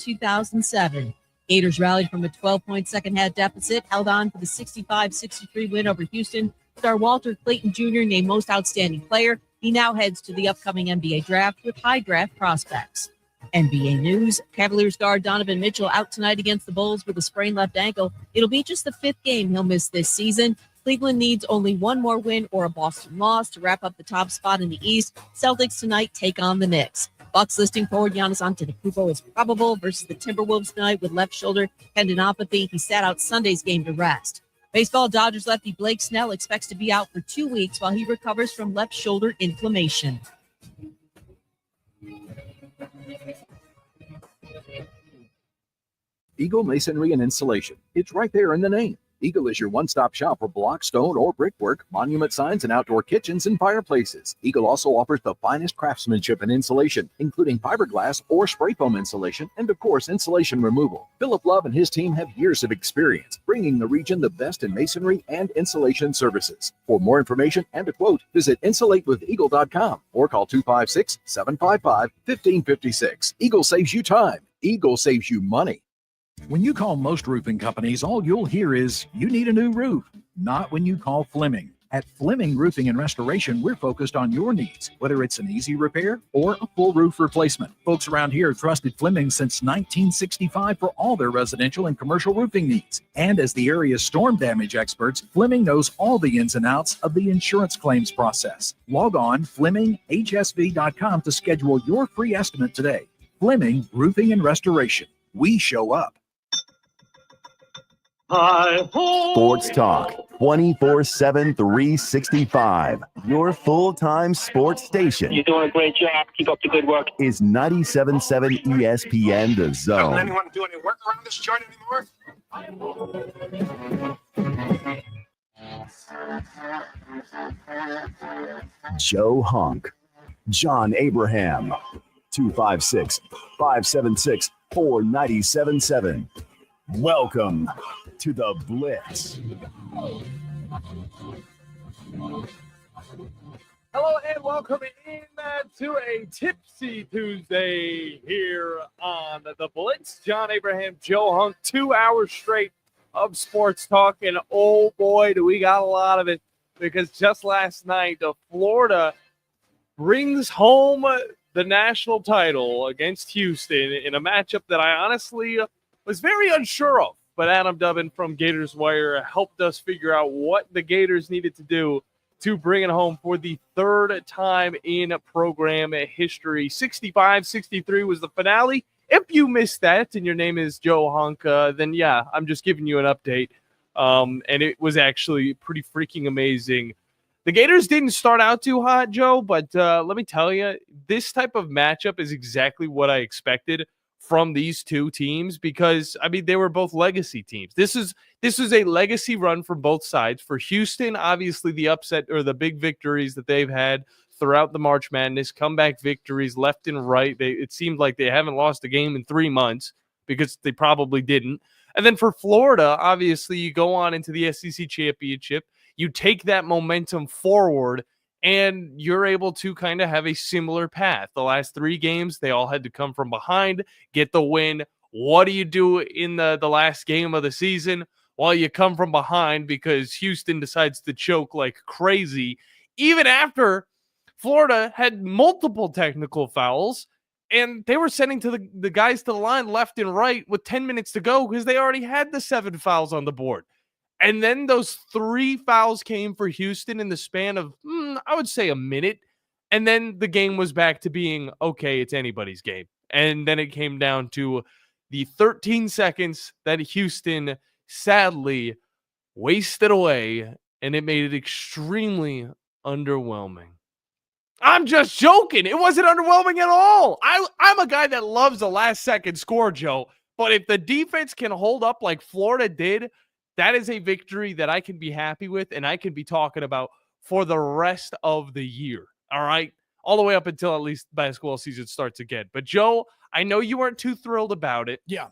2007. Gators rallied from a 12-point second-half deficit, held on for the 65-63 win over Houston. Star Walter Clayton Jr. named Most Outstanding Player. He now heads to the upcoming NBA draft with high draft prospects. NBA news, Cavaliers guard Donovan Mitchell out tonight against the Bulls with a sprained left ankle. It'll be just the 5th game he'll miss this season. Cleveland needs only one more win or a Boston loss to wrap up the top spot in the East. Celtics tonight take on the Knicks. Bucks listing forward Giannis Antetokounmpo is probable versus the Timberwolves tonight with left shoulder tendinopathy. He sat out Sunday's game to rest. Baseball, Dodgers lefty Blake Snell expects to be out for 2 weeks while he recovers from left shoulder inflammation. Eagle Masonry and Installation. It's right there in the name. Eagle is your one-stop shop for block, stone, or brickwork, monument signs, and outdoor kitchens and fireplaces. Eagle also offers the finest craftsmanship and insulation, including fiberglass or spray foam insulation, and of course, insulation removal. Philip Love and his team have years of experience, bringing the region the best in masonry and insulation services. For more information and a quote, visit insulatewitheagle.com or call 256-755-1556. Eagle saves you time. Eagle saves you money. When you call most roofing companies, all you'll hear is, you need a new roof. Not when you call Fleming. At Fleming Roofing and Restoration, we're focused on your needs, whether it's an easy repair or a full roof replacement. Folks around here have trusted Fleming since 1965 for all their residential and commercial roofing needs. And as the area's storm damage experts, Fleming knows all the ins and outs of the insurance claims process. Log on FlemingHSV.com to schedule your free estimate today. Fleming Roofing and Restoration. We show up. Sports Talk, 24/7, 365. Your full-time sports station. You're doing a great job. Keep up the good work. Is 97.7 ESPN The Zone. Doesn't anyone do any work around this joint anymore? Joe Hunk, John Abraham, 256-576-4977. Welcome to the Blitz. Hello and welcome in to a Tipsy Tuesday here on the Blitz. John Abraham, Joe Hunk, 2 hours straight of sports talk. And oh boy, do we got a lot of it, because just last night, Florida brings home the national title against Houston in a matchup that I honestly was very unsure of. But Adam Dubbin from Gators Wire helped us figure out what the Gators needed to do to bring it home for the 3rd time in program history. 65-63 was the finale. If you missed that and your name is Joe Hunk, then yeah, I'm just giving you an update. And it was actually pretty freaking amazing. The Gators didn't start out too hot, Joe, but let me tell you, this type of matchup is exactly what I expected from these two teams, because I mean, they were both legacy teams. This is a legacy run for both sides. For Houston, obviously the upset or the big victories that they've had throughout the March Madness, comeback victories left and right. It seemed like they haven't lost a game in 3 months, because they probably didn't. And then for Florida, obviously you go on into the SEC championship, you take that momentum forward, and you're able to kind of have a similar path. The last 3 games, they all had to come from behind, get the win. What do you do in the last game of the season? Well, you come from behind because Houston decides to choke like crazy, even after Florida had multiple technical fouls, and they were sending to the guys to the line left and right with 10 minutes to go because they already had the 7 fouls on the board. And then those 3 fouls came for Houston in the span of, I would say, a minute. And then the game was back to being, okay, it's anybody's game. And then it came down to the 13 seconds that Houston sadly wasted away, and it made it extremely underwhelming. I'm just joking. It wasn't underwhelming at all. I'm a guy that loves a last-second score, Joe. But if the defense can hold up like Florida did, that is a victory that I can be happy with and I can be talking about for the rest of the year, all right? All the way up until at least basketball season starts again. But, Joe, I know you weren't too thrilled about it. Yeah.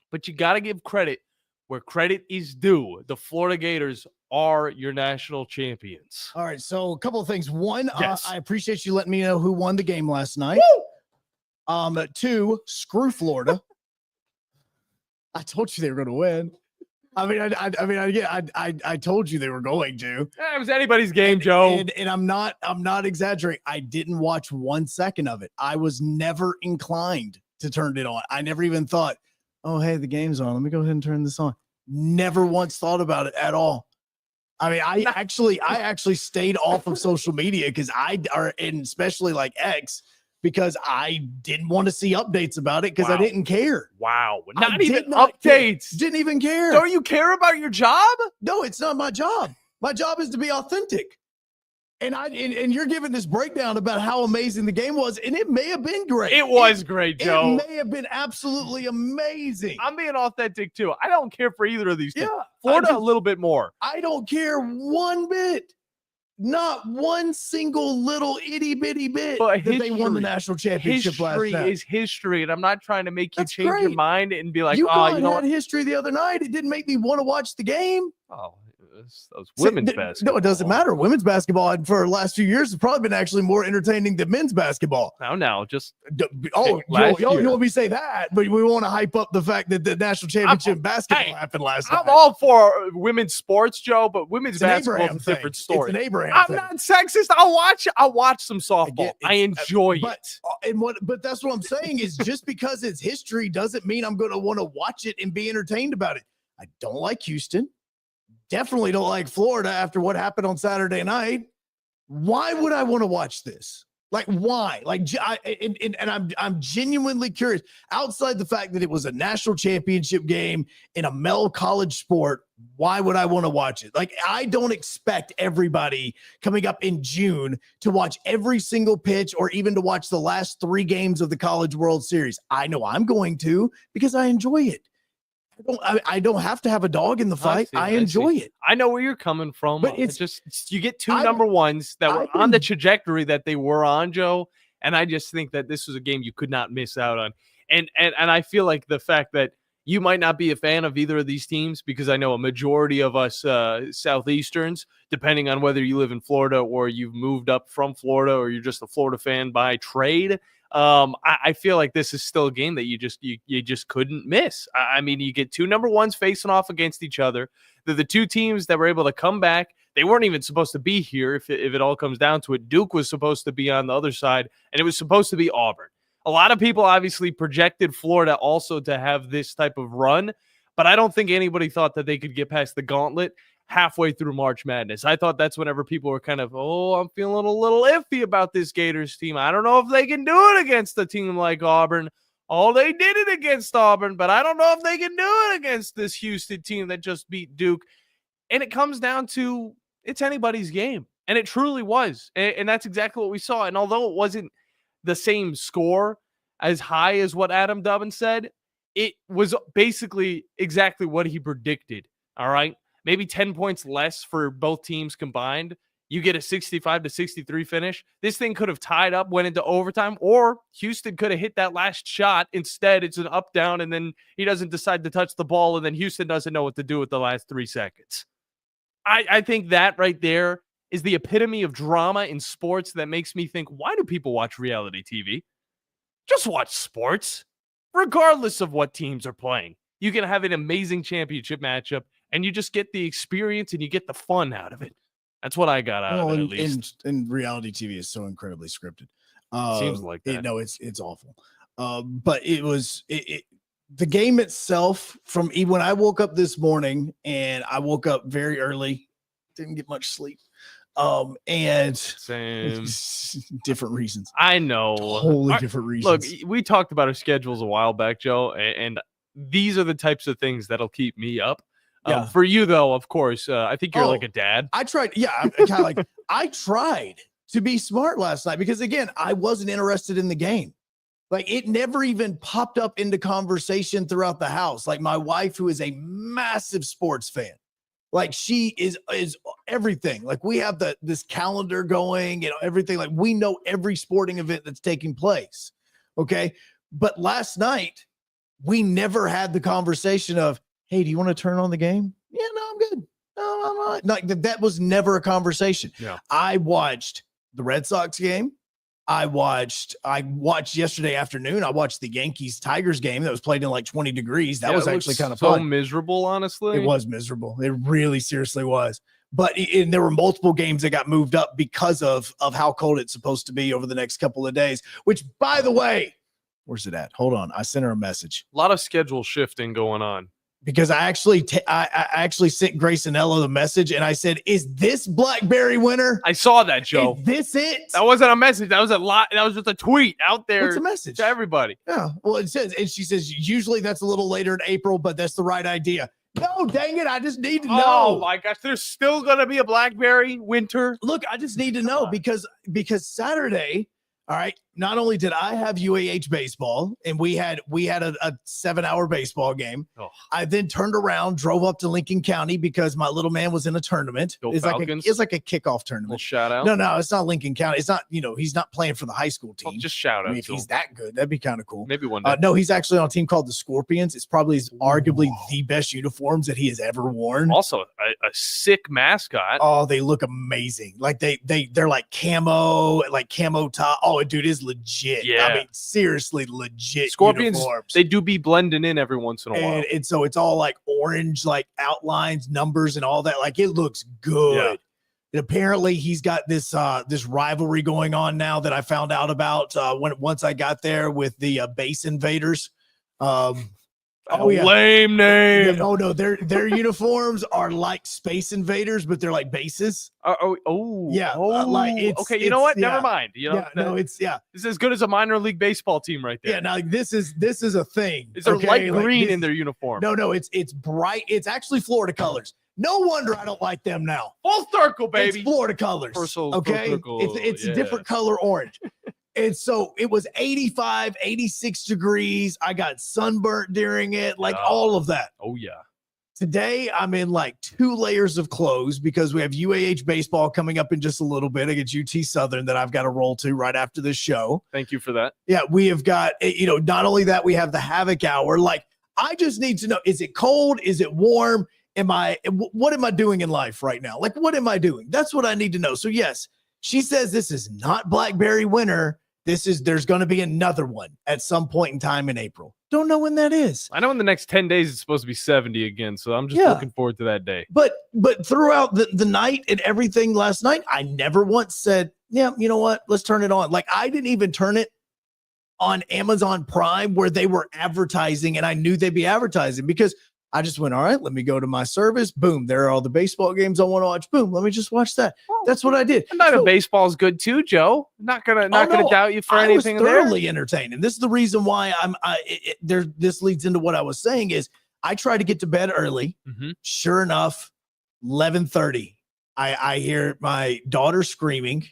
But you got to give credit where credit is due. The Florida Gators are your national champions. All right, so a couple of things. One, Yes. I appreciate you letting me know who won the game last night. 2, screw Florida. I told you they were going to win. I told you they were going to. It was anybody's game, Joe. And I'm not exaggerating. I didn't watch 1 second of it. I was never inclined to turn it on. I never even thought, oh, hey, the game's on. Let me go ahead and turn this on. Never once thought about it at all. I mean, I actually stayed off of social media and especially like X, because I didn't want to see updates about it because I didn't care. Wow. Not even updates. Didn't even care. Don't you care about your job? No, it's not my job. My job is to be authentic. And you're giving this breakdown about how amazing the game was, and it may have been great. It was great, Joe. It may have been absolutely amazing. I'm being authentic too. I don't care for either of these teams. Yeah, Florida a little bit more. I don't care one bit. Not one single little itty bitty bit But that they won the national championship last night. History is history, and I'm not trying to make you change your mind and be like, you oh, you know had history the other night. It didn't make me want to watch the game. Oh, that was women's basketball. No, it doesn't matter. Women's basketball for the last few years has probably been actually more entertaining than men's basketball. Now, just you want me to say that, but we want to hype up the fact that the national championship basketball happened last night. I'm all for women's sports, Joe, but women's basketball is a different story. It's an Abraham I'm thing. not sexist. I'll watch some softball. I enjoy it. But that's what I'm saying is just because it's history doesn't mean I'm going to want to watch it and be entertained about it. I don't like Houston. Definitely don't like Florida after what happened on Saturday night. Why would I want to watch this? Like, why? Like, I'm genuinely curious. Outside the fact that it was a national championship game in a male college sport, why would I want to watch it? Like, I don't expect everybody coming up in June to watch every single pitch or even to watch the last 3 games of the College World Series. I know I'm going to because I enjoy it. I don't have to have a dog in the fight. I enjoy it. I know where you're coming from. But It's just you get two number ones that were on the trajectory that they were on, Joe. And I just think that this was a game you could not miss out on. And I feel like the fact that you might not be a fan of either of these teams, because I know a majority of us Southeasterns, depending on whether you live in Florida or you've moved up from Florida or you're just a Florida fan by trade. I feel like this is still a game that you just couldn't miss. I mean, you get 2 number ones facing off against each other. They're the 2 teams that were able to come back. They weren't even supposed to be here if it all comes down to it. Duke was supposed to be on the other side, and it was supposed to be Auburn. A lot of people obviously projected Florida also to have this type of run, but I don't think anybody thought that they could get past the gauntlet halfway through March Madness. I thought that's whenever people were kind of, I'm feeling a little iffy about this Gators team. I don't know if they can do it against a team like Auburn. They did it against Auburn, but I don't know if they can do it against this Houston team that just beat Duke. And it comes down to it's anybody's game. And it truly was. And that's exactly what we saw. And although it wasn't the same score as high as what Adam Dubbin said, it was basically exactly what he predicted. All right. Maybe 10 points less for both teams combined. You get a 65-63 finish. This thing could have tied up, went into overtime, or Houston could have hit that last shot. Instead, it's an up, down, and then he doesn't decide to touch the ball, and then Houston doesn't know what to do with the last 3 seconds. I think that right there is the epitome of drama in sports that makes me think, why do people watch reality TV? Just watch sports, regardless of what teams are playing. You can have an amazing championship matchup, and you just get the experience and you get the fun out of it. That's what I got out of it, at least. And reality TV is so incredibly scripted. Seems like that. It's awful. But it was the game itself. From when I woke up this morning, and I woke up very early, didn't get much sleep. And same different reasons. I know, totally different reasons. Look, we talked about our schedules a while back, Joe, and these are the types of things that'll keep me up. For you, though, of course, I think you're like a dad. I tried. Yeah, I'm kind of like I tried to be smart last night because, again, I wasn't interested in the game. Like, it never even popped up into conversation throughout the house. Like, my wife, who is a massive sports fan, like, she is everything. Like, we have this calendar going, everything. Like, we know every sporting event that's taking place. Okay. But last night, we never had the conversation of, hey, do you want to turn on the game? Yeah, no, I'm good. No, I'm not. Like, that was never a conversation. Yeah. I watched the Red Sox game. I watched yesterday afternoon. I watched the Yankees-Tigers game that was played in like 20 degrees. That was actually kind of so fun. miserable, honestly. It was miserable. It really seriously was. But there were multiple games that got moved up because of how cold it's supposed to be over the next couple of days, which, by the way, where's it at? Hold on. I sent her a message. A lot of schedule shifting going on. Because I actually sent Grace Anello the message, and I said, "Is this Blackberry winter?" I saw that, Joe. Is this it? That wasn't a message. That was a lot. That was just a tweet out there. What's a message to everybody? Yeah. Well, it says, and she says, usually that's a little later in April, but that's the right idea. No, dang it! I just need to know. Oh my gosh, there's still gonna be a Blackberry winter. Look, I just need to know because Saturday. All right. Not only did I have UAH baseball, and we had a 7-hour baseball game. Oh. I then turned around, drove up to Lincoln County because my little man was in a tournament. It's like a kickoff tournament. Little shout out. No, it's not Lincoln County. It's not. He's not playing for the high school team. Well, just shout out. If he's that good, that'd be kind of cool. Maybe one day. No, he's actually on a team called the Scorpions. It's probably arguably the best uniforms that he has ever worn. Also, a sick mascot. Oh, they look amazing. Like they're like camo top. Oh, dude, is legit. Yeah. I mean, seriously, legit. Scorpions, uniforms. they do be blending in every once in a while. And so it's all like orange, like outlines, numbers, and all that. Like it looks good. Yeah. And apparently he's got this rivalry going on now that I found out about once I got there with the Base Invaders. Lame name. Oh no, their uniforms are like Space Invaders, but they're like bases. Okay, you know what? Never mind. This is as good as a minor league baseball team right there. Yeah, now this is a thing. Is there light green in their uniform? No, it's bright. It's actually Florida colors. No wonder I don't like them now. Full circle, baby. It's Florida colors. Okay, it's a different color orange. And so it was 85, 86 degrees. I got sunburnt during it, all of that. Oh, yeah. Today, I'm in like 2 layers of clothes because we have UAH baseball coming up in just a little bit against UT Southern that I've got to roll to right after this show. Thank you for that. Yeah, we have got, not only that, we have the Havoc Hour. Like, I just need to know, is it cold? Is it warm? What am I doing in life right now? Like, what am I doing? That's what I need to know. So, yes, she says this is not Blackberry winter. There's going to be another one at some point in time in April. Don't know when that is. I know in the next 10 days it's supposed to be 70 again, so I'm just looking forward to that day. But throughout the night and everything last night, I never once said, yeah, you know what? Let's turn it on. Like, I didn't even turn it on Amazon Prime where they were advertising, and I knew they'd be advertising because I just went, all right, let me go to my service. Boom, there are all the baseball games I want to watch. Boom, let me just watch that. That's what I did. A night of baseball is good too, Joe. Not gonna doubt you for anything. I was thoroughly entertained, and this is the reason why this leads into what I was saying is I try to get to bed early. Mm-hmm. Sure enough, 11:30, I hear my daughter screaming.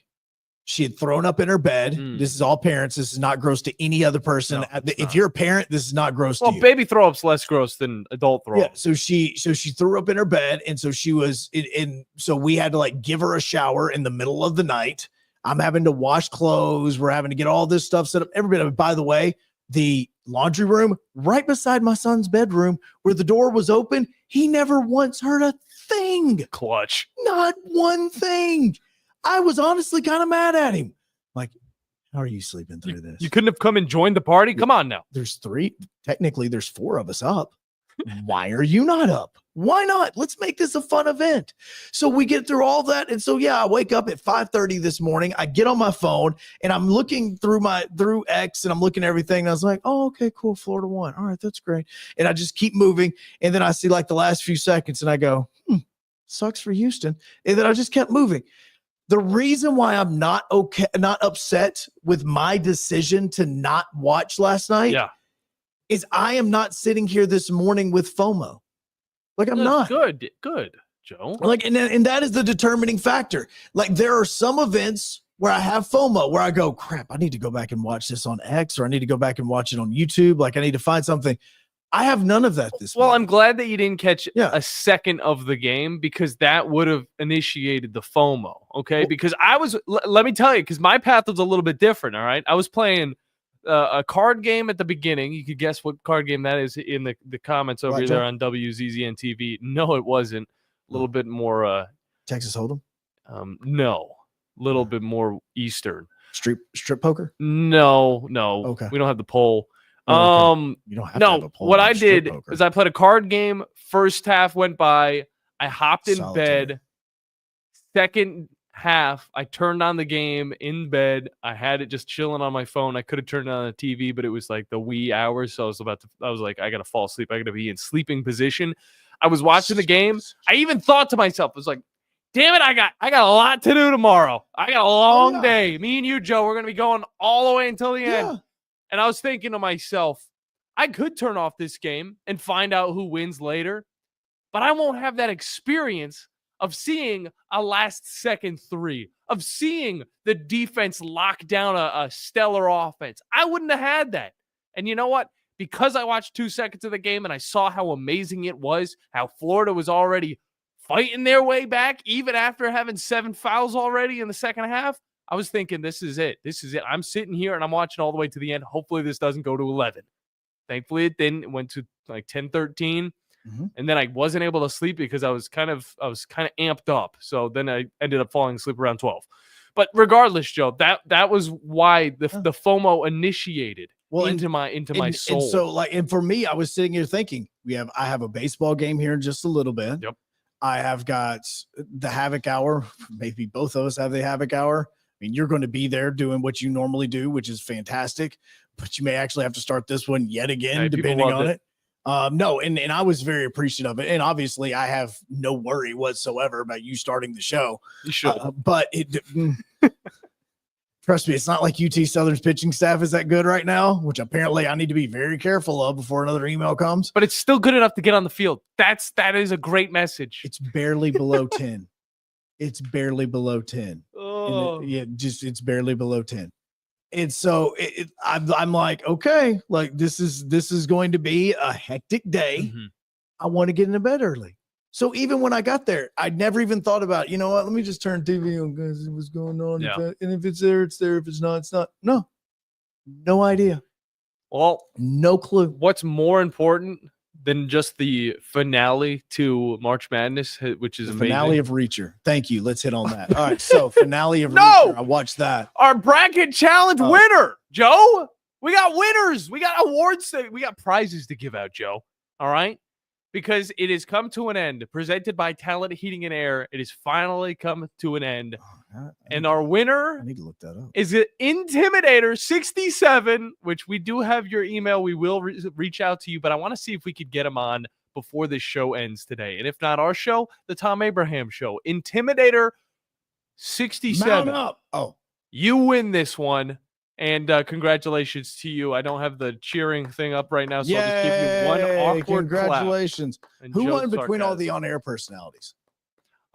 She had thrown up in her bed. This is all parents. This is not gross to any other person. No, if you're a parent, this is not gross to you. Well, baby throw up's less gross than adult throw up. Yeah, so she threw up in her bed, and so she was in. So we had to like give her a shower in the middle of the night. I'm having to wash clothes. We're having to get all this stuff set up. Everybody, by the way, the laundry room right beside my son's bedroom, where the door was open, he never once heard a thing. Clutch. Not one thing. I was honestly kind of mad at him. Like, how are you sleeping through this? You couldn't have come and joined the party? Come on now. There's 4 of us up. Why are you not up? Why not? Let's make this a fun event. So we get through all that. And so, I wake up at 5:30 this morning. I get on my phone and I'm looking through X and I'm looking at everything. And I was like, oh, okay, cool. Florida won. All right, that's great. And I just keep moving. And then I see like the last few seconds and I go, sucks for Houston. And then I just kept moving. The reason why I'm not upset with my decision to not watch last night is I am not sitting here this morning with FOMO. Like I'm not. Good, Joe. Like, and that is the determining factor. Like there are some events where I have FOMO, where I go, crap, I need to go back and watch this on X, or I need to go back and watch it on YouTube. Like I need to find something. I have none of that this morning. I'm glad that you didn't catch a second of the game because that would have initiated the FOMO, okay? Because let me tell you, because my path was a little bit different, all right? I was playing a card game at the beginning. You could guess what card game that is in the comments over there on WZZN TV. No, it wasn't. A little bit more... Texas Hold'em? No. A little bit more Eastern. Strip poker? No. Okay. We don't have the poll. Oh, okay. You don't have to have a poll what on I strip did poker. is I played a card game. First half went by. I hopped in Solitaire. bed. Second half, I turned on the game in bed. I had it just chilling on my phone. I could have turned it on the TV, but it was like the wee hours. So I was like, I got to fall asleep. I got to be in sleeping position. I was watching the game. I even thought to myself, I was like, damn it, I got a lot to do tomorrow. I got a long day. Me and you, Joe, we're going to be going all the way until the end. And I was thinking to myself, I could turn off this game and find out who wins later, but I won't have that experience of seeing a last-second three, of seeing the defense lock down a stellar offense. I wouldn't have had that. And you know what? Because I watched 2 seconds of the game and I saw how amazing it was, how Florida was already fighting their way back, even after having 7 fouls already in the second half, I was thinking, this is it. This is it. I'm sitting here and I'm watching all the way to the end. Hopefully this doesn't go to 11. Thankfully it didn't. It went to like 10-13. And then I wasn't able to sleep because I was kind of amped up. So then I ended up falling asleep around 12. But regardless, Joe, that was why the FOMO initiated into my soul. And for me, I was sitting here thinking, I have a baseball game here in just a little bit. Yep. I have got the Havoc Hour. Maybe both of us have the Havoc Hour. I mean, you're going to be there doing what you normally do, which is fantastic. But you may actually have to start this one yet again, depending on it. No, and I was very appreciative of it. And obviously, I have no worry whatsoever about you starting the show. You should. But trust me, it's not like UT Southern's pitching staff is that good right now, which apparently I need to be very careful of before another email comes. But it's still good enough to get on the field. That is a great message. It's barely below 10. It's barely below 10. Oh. It's barely below 10. And so I'm like, okay, like this is going to be a hectic day. I want to get into bed early. So even when I got there, I'd never even thought about, you know what, let me just turn TV on because what's going on. Yeah. And if it's there, it's there. If it's not, it's not. No idea. Well, no clue. What's more important than just the finale to March Madness, which is the amazing. Finale of Reacher. Thank you. Let's hit on that. All right. So finale of Reacher. I watched that. Our bracket challenge winner, Joe. We got winners. We got awards. We got prizes to give out, Joe. All right. Because it has come to an end. Presented by Talent Heating and Air. It has finally come to an end. And our winner I need to look that up. Is it Intimidator 67, which we do have your email. We will reach out to you, but I want to see if we could get him on before this show ends today. And if not our show, the Tom Abraham show. Intimidator 67. Mount up. Oh. You win this one. And congratulations to you. I don't have the cheering thing up right now, so I'll just give you one awkward congratulations. Who won between all the on-air personalities?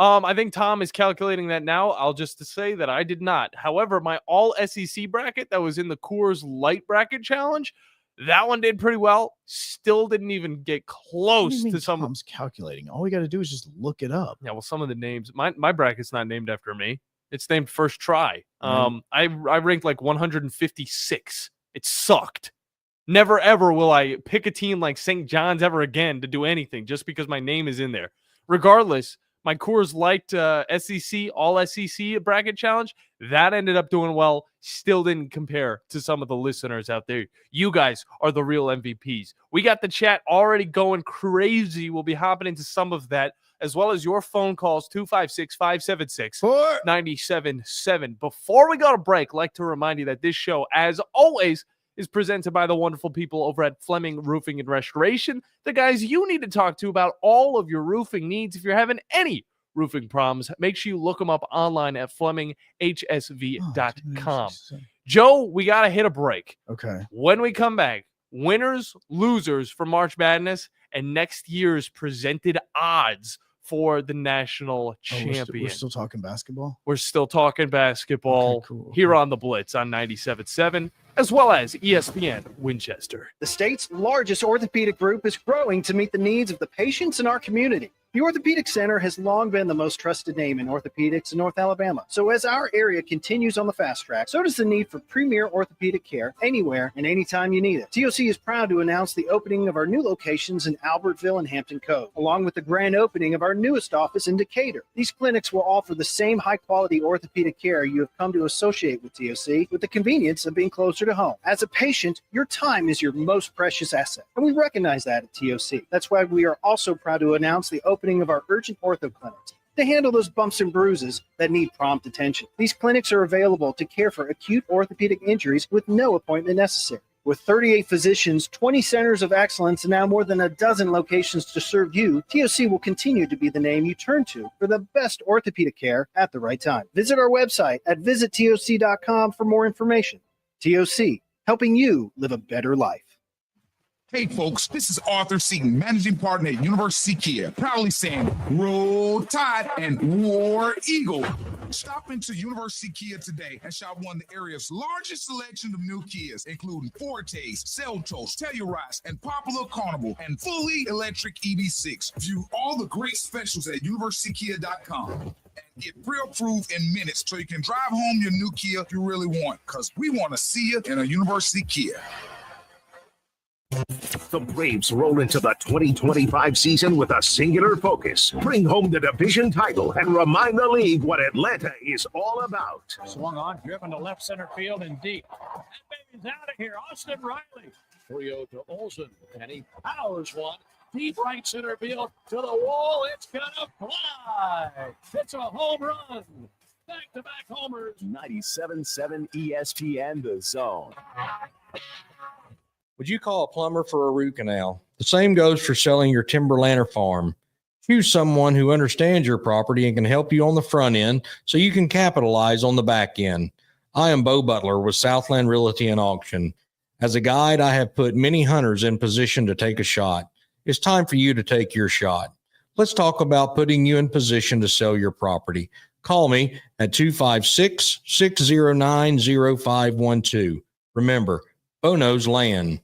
I think Tom is calculating that now. I'll just say that I did not. However, my all SEC bracket that was in the Coors Light bracket challenge, that one did pretty well. Still didn't even get close to some. Tom's calculating. All we got to do is just look it up. Yeah, well, some of the names. My bracket's not named after me. It's named First Try. I ranked like 156. It sucked. Never ever will I pick a team like St. John's ever again to do anything just because my name is in there. Regardless, my Coors Light SEC, all SEC bracket challenge, that ended up doing well. Still didn't compare to some of the listeners out there. You guys are the real MVPs. We got the chat already going crazy. We'll be hopping into some of that, as well as your phone calls, 256-576-97.7. Before we go to break, I'd like to remind you that this show, as always, is presented by the wonderful people over at Fleming Roofing and Restoration, the guys you need to talk to about all of your roofing needs. If you're having any roofing problems, make sure you look them up online at FlemingHSV.com. Joe, we got to hit a break. Okay. When we come back, winners, losers for March Madness, and next year's presented odds for the national champion. We're still talking basketball? We're still talking basketball cool. Here on the Blitz on 97.7, as well as ESPN Winchester. The state's largest orthopedic group is growing to meet the needs of the patients in our community. The Orthopedic Center has long been the most trusted name in orthopedics in North Alabama. So as our area continues on the fast track, so does the need for premier orthopedic care anywhere and anytime you need it. TOC is proud to announce the opening of our new locations in Albertville and Hampton Cove, along with the grand opening of our newest office in Decatur. These clinics will offer the same high-quality orthopedic care you have come to associate with TOC, with the convenience of being closer to home. As a patient, your time is your most precious asset, and we recognize that at TOC. That's why we are also proud to announce the opening of our urgent ortho clinics to handle those bumps and bruises that need prompt attention. These clinics are available to care for acute orthopedic injuries with no appointment necessary. With 38 physicians, 20 centers of excellence, and now more than a dozen locations to serve you, TOC will continue to be the name you turn to for the best orthopedic care at the right time. Visit our website at visittoc.com for more information. TOC, helping you live a better life. Hey folks, this is Arthur Seaton, managing partner at University Kia, proudly saying Roll Tide and War Eagle. Stop into University Kia today and shop one of the area's largest selection of new Kias, including Fortes, Seltos, Telluride, and Popular Carnival, and fully electric EV6. View all the great specials at universitykia.com. And get pre-approved in minutes so you can drive home your new Kia you really want, because we want to see you in a University Kia. The Braves roll into the 2025 season with a singular focus. Bring home the division title and remind the league what Atlanta is all about. Swung on, driven to left center field and deep. That baby's out of here. Austin Riley. 3-0 to Olsen, and he powers one. Deep right center field to the wall. It's gonna fly. It's a home run. Back-to-back homers. 97.7 ESPN, The Zone. Would you call a plumber for a root canal? The same goes for selling your timberland or farm. Choose someone who understands your property and can help you on the front end so you can capitalize on the back end. I am Bo Butler with Southland Realty and Auction. As a guide, I have put many hunters in position to take a shot. It's time for you to take your shot. Let's talk about putting you in position to sell your property. Call me at 256-609-0512. Remember, Bo knows land.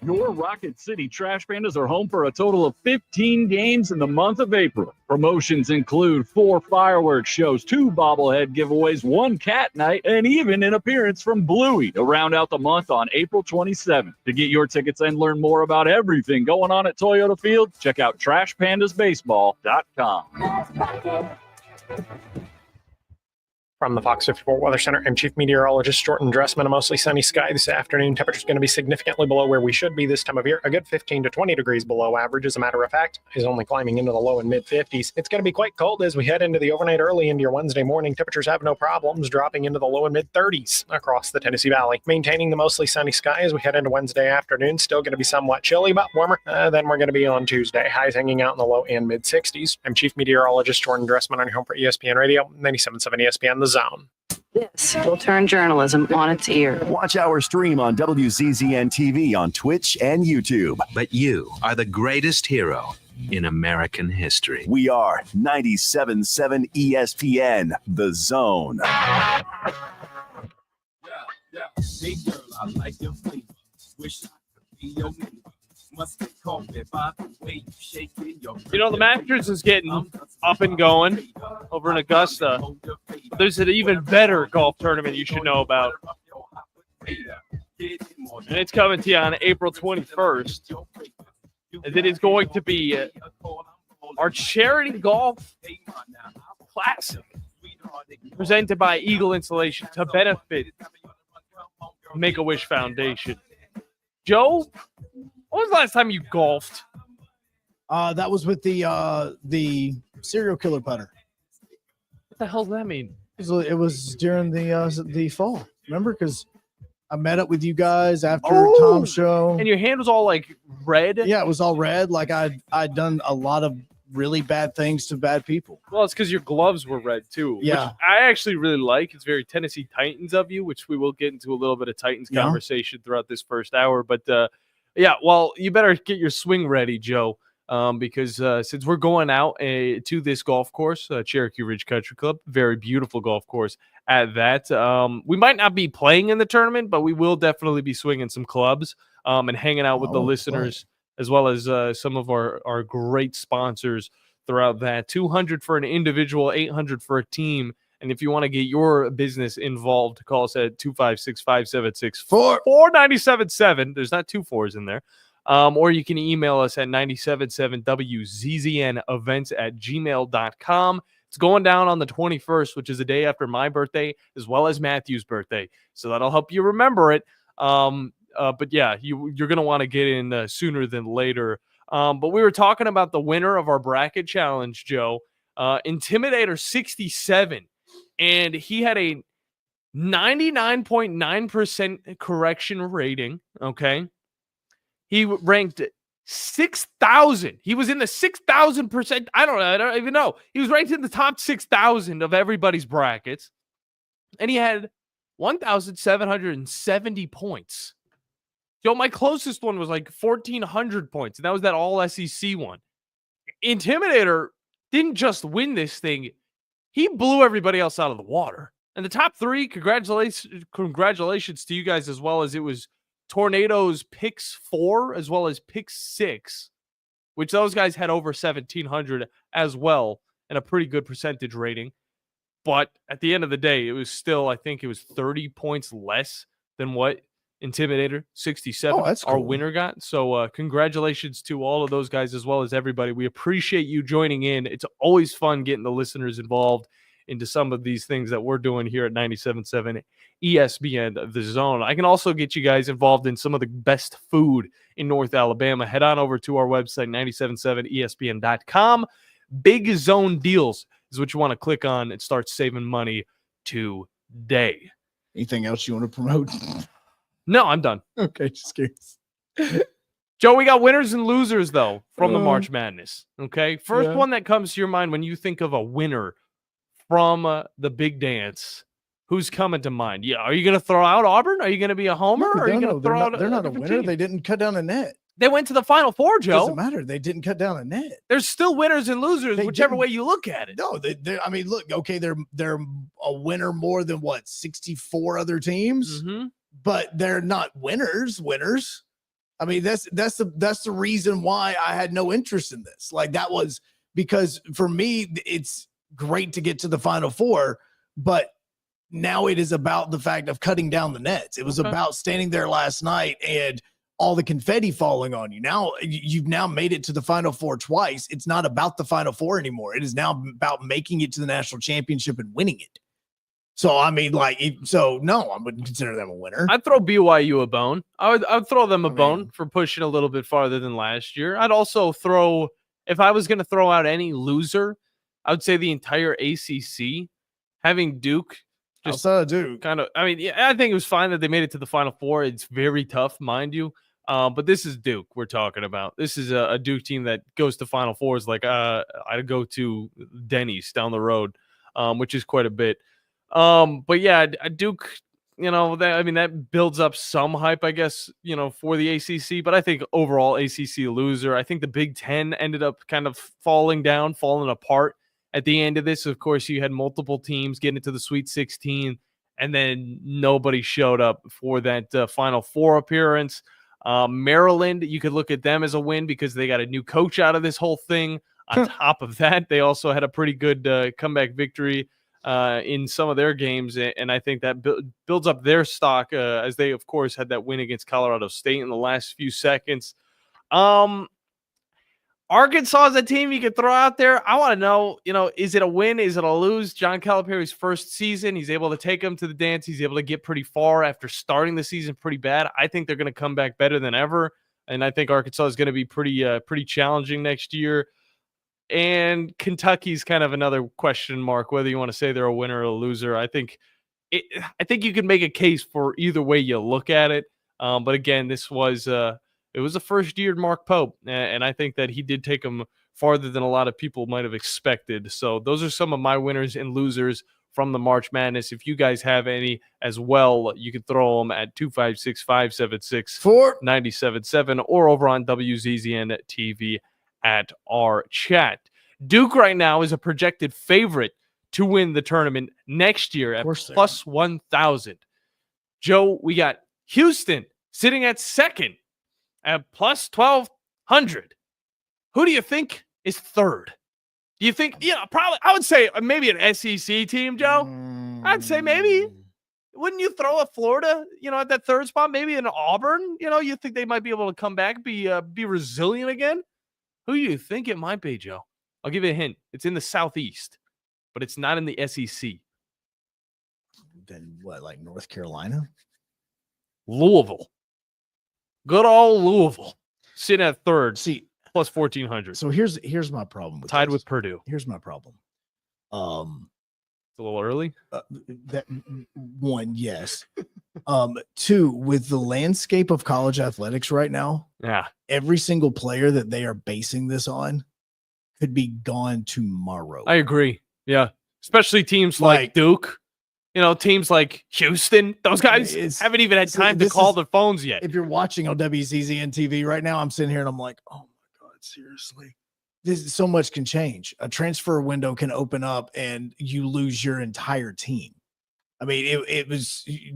Your Rocket City Trash Pandas are home for a total of 15 games in the month of April. Promotions include 4 fireworks shows, 2 bobblehead giveaways, 1 cat night, and even an appearance from Bluey to round out the month on April 27th. To get your tickets and learn more about everything going on at Toyota Field, check out TrashPandasBaseball.com. From the Fox 54 Weather Center, I'm Chief Meteorologist Jordan Dressman. A mostly sunny sky this afternoon. Temperature's going to be significantly below where we should be this time of year. A good 15 to 20 degrees below average, as a matter of fact, is only climbing into the low and mid 50s. It's going to be quite cold as we head into the overnight early into your Wednesday morning. Temperatures have no problems, dropping into the low and mid 30s across the Tennessee Valley. Maintaining the mostly sunny sky as we head into Wednesday afternoon. Still going to be somewhat chilly, but warmer than we're going to be on Tuesday. Highs hanging out in the low and mid 60s. I'm Chief Meteorologist Jordan Dressman on your home for ESPN Radio, 97.7 ESPN, The Zone. This will turn journalism on its ear. Watch our stream on WZZN TV on Twitch and YouTube. But you are the greatest hero in American history. We are 97.7 ESPN, The Zone. Yeah. Hey girl, I like your flavor. Wish I could be your neighbor. Must get coffee by the way you shake it. You know, the Masters is getting up and going over in Augusta. There's an even better golf tournament you should know about. And it's coming to you on April 21st. And it is going to be our charity golf classic presented by Eagle Insulation to benefit Make-A-Wish Foundation. Joe, when was the last time you golfed? That was with the serial killer putter. What the hell does that mean? It was during the fall. Remember, because I met up with you guys after Tom's show, and your hand was all like red. Yeah, it was all red. Like I'd done a lot of really bad things to bad people. Well, it's because your gloves were red too. Yeah, which I actually really like. It's very Tennessee Titans of you, which we will get into a little bit of Titans conversation throughout this first hour. But yeah, well, you better get your swing ready, Joe. because since we're going out to this golf course, Cherokee Ridge Country Club, very beautiful golf course at that. We might not be playing in the tournament, but we will definitely be swinging some clubs and hanging out with the listeners, as well as some of our great sponsors throughout that. 200 for an individual, 800 for a team. And if you want to get your business involved, call us at 256-576-4977. There's not 2 4s in there. Or you can email us at 977wzznevents@gmail.com. It's going down on the 21st, which is the day after my birthday, as well as Matthew's birthday. So that'll help you remember it. But yeah, you're going to want to get in sooner than later. But we were talking about the winner of our bracket challenge, Joe, Intimidator 67. And he had a 99.9% correction rating, okay? He ranked 6,000. He was in the 6,000%. I don't even know. He was ranked in the top 6,000 of everybody's brackets. And he had 1,770 points. Yo, my closest one was like 1,400 points. And that was that all SEC one. Intimidator didn't just win this thing. He blew everybody else out of the water. And the top 3, congratulations to you guys, as well as it was Tornado's picks 4 as well as pick 6, which those guys had over 1,700 as well, and a pretty good percentage rating. But at the end of the day, it was still, I think it was 30 points less than what Intimidator 67, our winner, got. So congratulations to all of those guys, as well as everybody. We appreciate you joining in. It's always fun getting the listeners involved into some of these things that we're doing here at 97.7 ESPN The Zone. I can also get you guys involved in some of the best food in North Alabama. Head on over to our website, 977ESPN.com. Big Zone Deals is what you want to click on and start saving money today. Anything else you want to promote? No, I'm done. Okay, just curious. Joe, we got winners and losers, though, from the March Madness. Okay, first Yeah. one that comes to your mind when you think of a winner from the big dance. Who's coming to mind? Yeah, are you going to throw out Auburn? Are you going to be a homer? Or are you going to throw out? They're not a different winner. team? They didn't cut down a net. They went to the Final Four, Joe. Doesn't matter. They didn't cut down a net. There's still winners and losers, whichever way you look at it. No, I mean, look. Okay, they're a winner more than what 64 other teams, but they're not winners. I mean, that's the reason why I had no interest in this. Like, that was because for me, it's great to get to the Final Four, but now it is about the fact of cutting down the nets. It was about standing there last night and all the confetti falling on you. Now you've now made it to the Final Four twice. It's not about the Final Four anymore. It is now about making it to the national championship and winning it. So, I mean, no, I wouldn't consider them a winner. I'd throw BYU a bone. I'd throw them a bone for pushing a little bit farther than last year. I'd also throw, if I was going to throw out any loser, I would say the entire ACC. Having Duke just kind of, I mean, yeah, I think it was fine that they made it to the Final Four. It's very tough, mind you. But this is Duke we're talking about. This is a Duke team that goes to Final Fours like I'd go to Denny's down the road, which is quite a bit. But yeah, Duke, that builds up some hype, I guess, for the ACC. But I think overall ACC loser. I think the Big Ten ended up kind of falling apart at the end of this. Of course, you had multiple teams getting into the Sweet 16, and then nobody showed up for that Final Four appearance. Maryland, you could look at them as a win because they got a new coach out of this whole thing. On top of that, they also had a pretty good comeback victory in some of their games, and I think that builds up their stock as they, of course, had that win against Colorado State in the last few seconds. Arkansas is a team you could throw out there. I want to know, is it a win? Is it a lose? John Calipari's first season, he's able to take them to the dance. He's able to get pretty far after starting the season pretty bad. I think they're going to come back better than ever, and I think Arkansas is going to be pretty challenging next year. And Kentucky's kind of another question mark, whether you want to say they're a winner or a loser. I think you can make a case for either way you look at it. But again, this was it was a first-year Mark Pope, and I think that he did take them farther than a lot of people might have expected. So those are some of my winners and losers from the March Madness. If you guys have any as well, you can throw them at 256-576-97.7 or over on WZZN TV at our chat. Duke right now is a projected favorite to win the tournament next year at plus 1,000. Joe, we got Houston sitting at second at plus 1,200. Who do you think is third? Do you think, probably, I would say maybe an SEC team, Joe. I'd say maybe. Wouldn't you throw a Florida, at that third spot? Maybe an Auburn, you think they might be able to come back, be resilient again? Who do you think it might be, Joe? I'll give you a hint. It's in the Southeast, but it's not in the SEC. Then what, like North Carolina? Louisville. Good old Louisville. Sitting at third. See, plus 1,400. So here's my problem with tied with Purdue. Here's my problem. It's a little early. That one, yes. Two, with the landscape of college athletics right now, every single player that they are basing this on could be gone tomorrow. I agree. Yeah, especially teams like Duke. Teams like Houston. Those guys haven't even had time to call their phones yet. If you're watching on WZZN TV right now, I'm sitting here and I'm like, oh my God, seriously. So much can change. A transfer window can open up and you lose your entire team. I mean,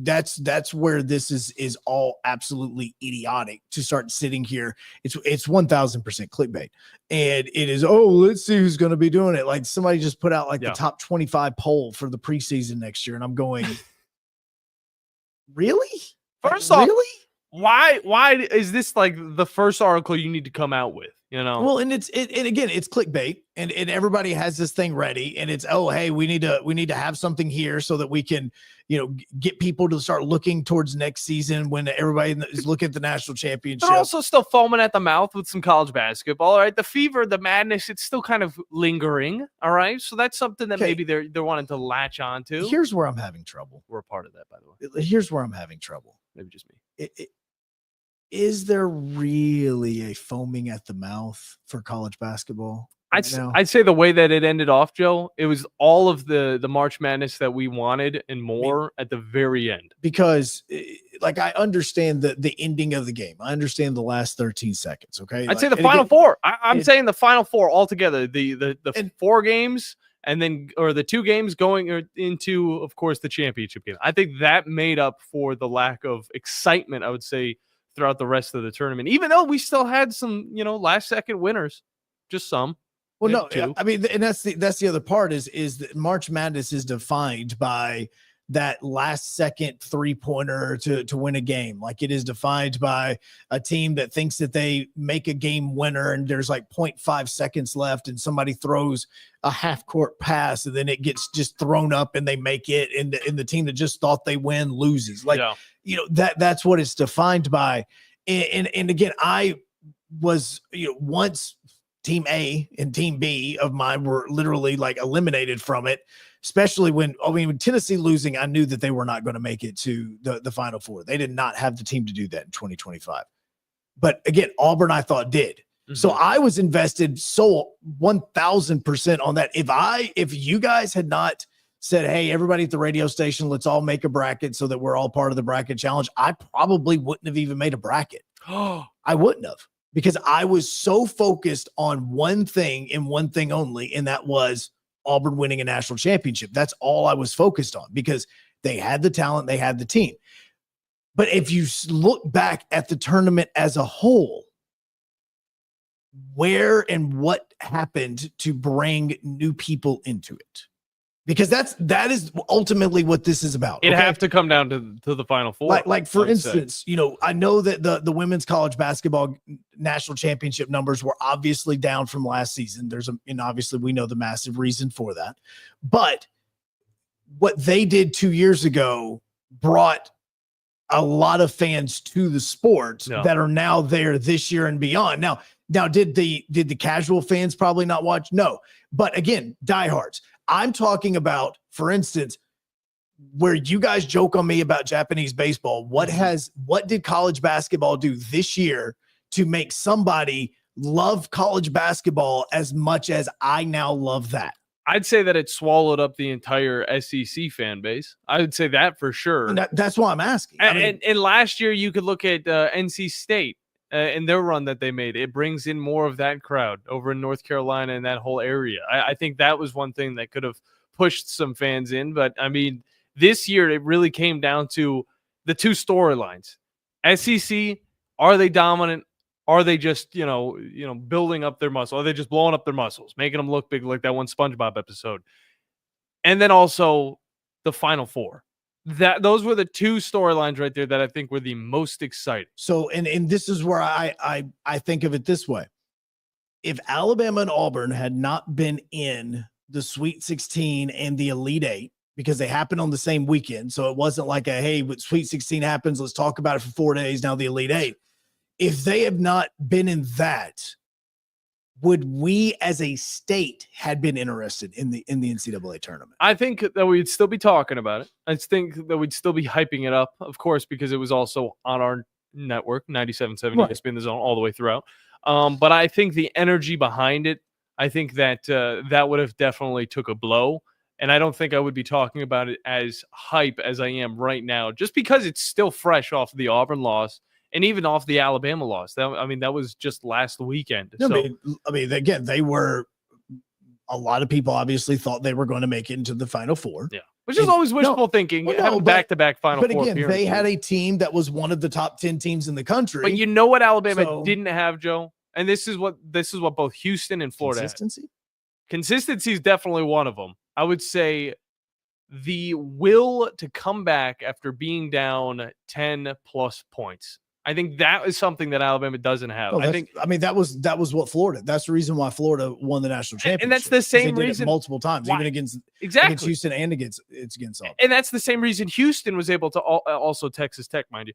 that's where this is all absolutely idiotic to start sitting here. It's 1,000% clickbait. And it is, let's see who's going to be doing it. Like somebody just put out the top 25 poll for the preseason next year. And I'm going, really? First off, why is this like the first article you need to come out with? Well, and again, it's clickbait, and everybody has this thing ready, and it's hey, we need to have something here so that we can get people to start looking towards next season when everybody is looking at the national championship. They're also still foaming at the mouth with some college basketball. All right, the fever, the madness, it's still kind of lingering. All right, so that's something that maybe they're wanting to latch on to. Here's where I'm having trouble. We're a part of that, by the way. Here's where I'm having trouble. Maybe just me. Is there really a foaming at the mouth for college basketball? I'd say the way that it ended off, Joe, it was all of the March Madness that we wanted and more at the very end. Because, I understand the ending of the game. I understand the last 13 seconds, okay? I'd say the Final Four. I'm saying the Final Four altogether. The 4 games and then the 2 games going into, of course, the championship game. I think that made up for the lack of excitement, I would say, throughout the rest of the tournament, even though we still had some, last second winners, just some. Well, no, I mean, and that's the other part is that March Madness is defined by that last second 3-pointer to win a game. Like it is defined by a team that thinks that they make a game winner and there's 0.5 seconds left and somebody throws a half court pass and then it gets just thrown up and they make it and the team that just thought they win loses. That's what it's defined by. And again, I was, once Team A and Team B of mine were literally eliminated from it, especially when Tennessee losing, I knew that they were not going to make it to the Final Four. They did not have the team to do that in 2025. But again, Auburn, I thought did. Mm-hmm. So I was invested 1,000% on that. If you guys had not said, hey, everybody at the radio station, let's all make a bracket so that we're all part of the bracket challenge, I probably wouldn't have even made a bracket. I wouldn't have. Because I was so focused on one thing and one thing only, and that was Auburn winning a national championship. That's all I was focused on because they had the talent, they had the team. But if you look back at the tournament as a whole, where and what happened to bring new people into it? Because that is ultimately what this is about. It'd have to come down to the Final Four. Like for instance, I know that the women's college basketball national championship numbers were obviously down from last season. And obviously we know the massive reason for that. But what they did 2 years ago brought a lot of fans to the sport that are now there this year and beyond. Now did the casual fans probably not watch? No. But again, diehards. I'm talking about, for instance, where you guys joke on me about Japanese baseball. What did college basketball do this year to make somebody love college basketball as much as I now love that? I'd say that it swallowed up the entire SEC fan base. I would say that for sure. And that's why I'm asking. And last year you could look at NC State. in their run that they made. It brings in more of that crowd over in North Carolina and that whole area. I think that was one thing that could have pushed some fans in. But, I mean, this year it really came down to the two storylines. SEC, are they dominant? Are they just, building up their muscle? Are they just blowing up their muscles, making them look big like that one SpongeBob episode? And then also the Final Four. Those were the two storylines right there that I think were the most exciting. So, and this is where I think of it this way. If Alabama and Auburn had not been in the Sweet 16 and the Elite Eight, because they happened on the same weekend, so it wasn't like hey, Sweet 16 happens, let's talk about it for 4 days, now the Elite Eight. If they have not been in that, would we as a state had been interested in the NCAA tournament? I think that we'd still be talking about it. I think that we'd still be hyping it up, of course, because it was also on our network, 97.7 Right. ESPN The Zone, all the way throughout. But I think the energy behind it, I think that that would have definitely took a blow. And I don't think I would be talking about it as hype as I am right now, just because it's still fresh off the Auburn loss. And even off the Alabama loss. That was just last weekend. No, So, I mean, again, a lot of people obviously thought they were going to make it into the Final Four. Yeah. Which is always wishful thinking. Well, no, having back-to-back Final Four But again, appearances. they had a team that was one of the top 10 teams in the country. But you know what Alabama didn't have, Joe? And this is what both Houston and Florida Consistency? had. Consistency is definitely one of them. I would say the will to come back after being down 10-plus points. I think that is something that Alabama doesn't have. That was what Florida. That's the reason why Florida won the national championship. And that's the same they did reason it multiple times, even against Houston and against Auburn. And that's the same reason Houston was able to also Texas Tech, mind you.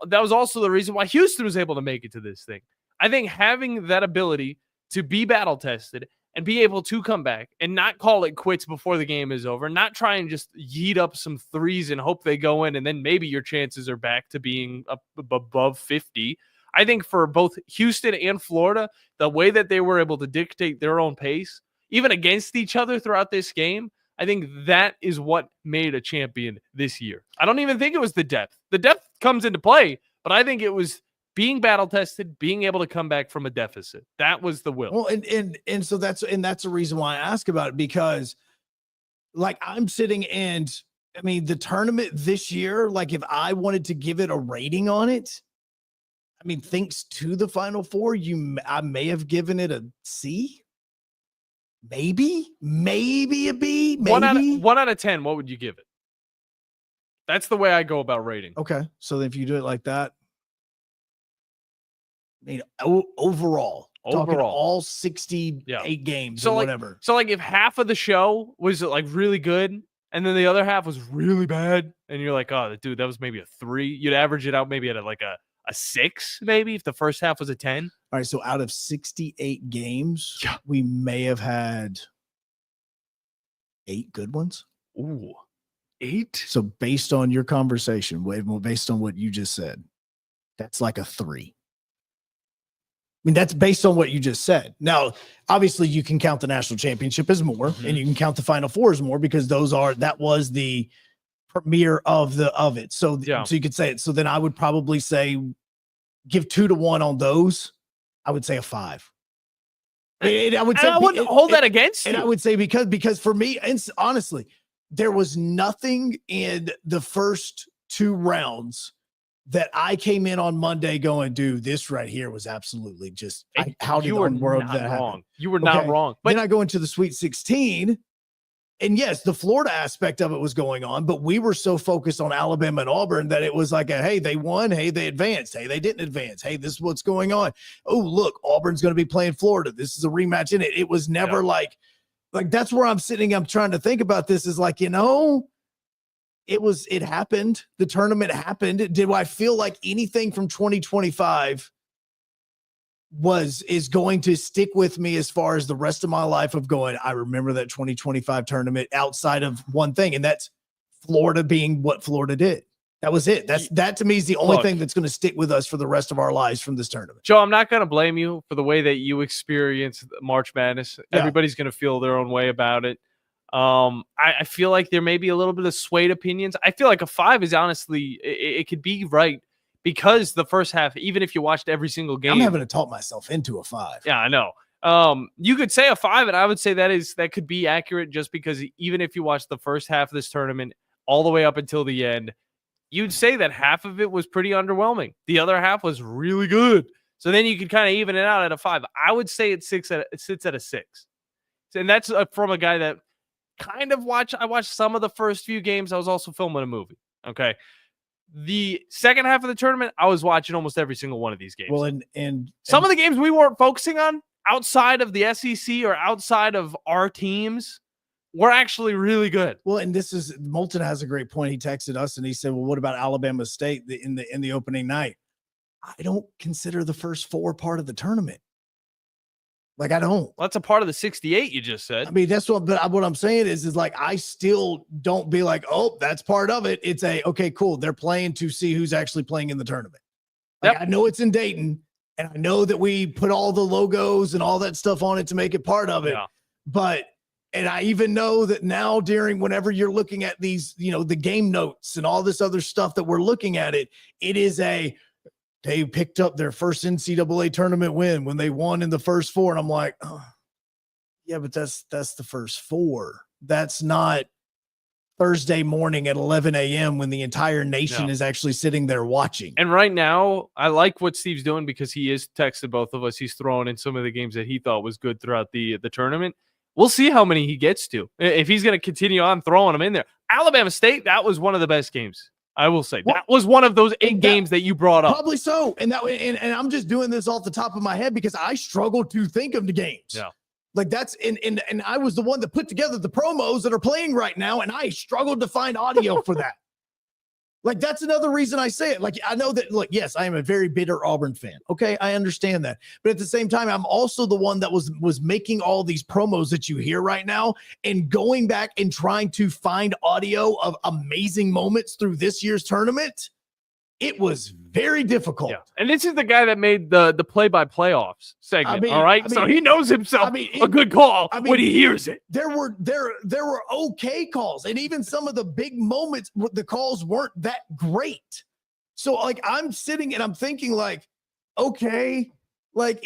That was also the reason why Houston was able to make it to this thing. I think having that ability to be battle tested and be able to come back and not call it quits before the game is over, not try and just yeet up some threes and hope they go in, and then maybe your chances are back to being up above 50. I think for both Houston and Florida, the way that they were able to dictate their own pace, even against each other throughout this game, I think that is what made a champion this year. I don't even think it was the depth. The depth comes into play, but I think it was being battle tested, being able to come back from a deficit. That was the will. Well, and so that's the reason why I ask about it, because like I'm sitting and I mean the tournament this year, like if I wanted to give it a rating on it, I mean, thanks to the Final Four, I may have given it a C. Maybe a B. Maybe 1 out of 10. What would you give it? That's the way I go about rating. Okay, so if you do it like that, I mean, overall, talking all 68 games or whatever. So like if half of the show was like really good and then the other half was really bad and you're like, oh, dude, that was maybe a 3. You'd average it out maybe at a 6, maybe if the first half was a 10. All right, so out of 68 games, we may have had 8 good ones. Ooh, 8? So based on your conversation, based on what you just said, that's like a 3. I mean, that's based on what you just said. Now, obviously, you can count the national championship as more, and you can count the Final Four as more because that was the premiere of it. So you could say it. So then I would probably say give 2 to 1 on those. I would say a 5. I wouldn't hold that against you. And I would say because for me, and honestly, there was nothing in the first 2 rounds that I came in on Monday going, dude, this right here was absolutely just how did the world that happen? You were not wrong. But then I go into the Sweet 16, and yes, the Florida aspect of it was going on, but we were so focused on Alabama and Auburn that it was like, hey, they won, hey, they advanced, hey, they didn't advance, hey, this is what's going on. Oh, look, Auburn's going to be playing Florida. This is a rematch in it. It was never like that's where I'm sitting. I'm trying to think about this is like, it happened. The tournament happened. Did I feel like anything from 2025 is going to stick with me as far as the rest of my life of going, I remember that 2025 tournament outside of one thing, and that's Florida being what Florida did. That was it. That to me is the only thing that's going to stick with us for the rest of our lives from this tournament. Joe, I'm not going to blame you for the way that you experience March Madness. Yeah. Everybody's going to feel their own way about it. I feel like there may be a little bit of swayed opinions. I feel like a 5 is honestly, it could be right because the first half, even if you watched every single game, I'm having to talk myself into a 5. Yeah, I know. You could say a 5, and I would say that could be accurate just because even if you watch the first half of this tournament all the way up until the end, you'd say that half of it was pretty underwhelming. The other half was really good. So then you could kind of even it out at a 5. I would say it sits at a 6. And that's from a guy that kind of I watched some of the first few games. I was also filming a movie. Okay. The second half of the tournament, I was watching almost every single one of these games. Well, and some of the games we weren't focusing on outside of the SEC or outside of our teams were actually really good. Well, and this is Moulton has a great point. He texted us and he said, "Well, what about Alabama State in the opening night?" I don't consider the first 4 part of the tournament. Like, I don't. Well, that's a part of the 68 you just said. I mean, that's what I'm saying is like, I still don't be like, oh, that's part of it. It's okay, cool. They're playing to see who's actually playing in the tournament. Like, I know it's in Dayton, and I know that we put all the logos and all that stuff on it to make it part of it. Yeah. And I even know that now whenever you're looking at these, the game notes and all this other stuff that we're looking at it is they picked up their first NCAA tournament win when they won in the first 4. And I'm like, oh, yeah, but that's the first 4. That's not Thursday morning at 11 a.m. when the entire nation is actually sitting there watching. And right now, I like what Steve's doing because he is texted both of us. He's throwing in some of the games that he thought was good throughout the tournament. We'll see how many he gets to. If he's going to continue on throwing them in there. Alabama State, that was one of the best games. I will say that was one of those 8 games that you brought up. Probably so. And I'm just doing this off the top of my head because I struggle to think of the games. Yeah. Like that's and I was the one that put together the promos that are playing right now, and I struggled to find audio for that. Like, that's another reason I say it. Like, I know that, look, yes, I am a very bitter Auburn fan. Okay, I understand that. But at the same time, I'm also the one that was making all these promos that you hear right now and going back and trying to find audio of amazing moments through this year's tournament. It was very difficult. Yeah. And this is the guy that made the play-by-playoffs segment, all right? So he knows himself a good call when he hears it. There were okay calls, and even some of the big moments, the calls weren't that great. So, like, I'm sitting and I'm thinking, like, okay, like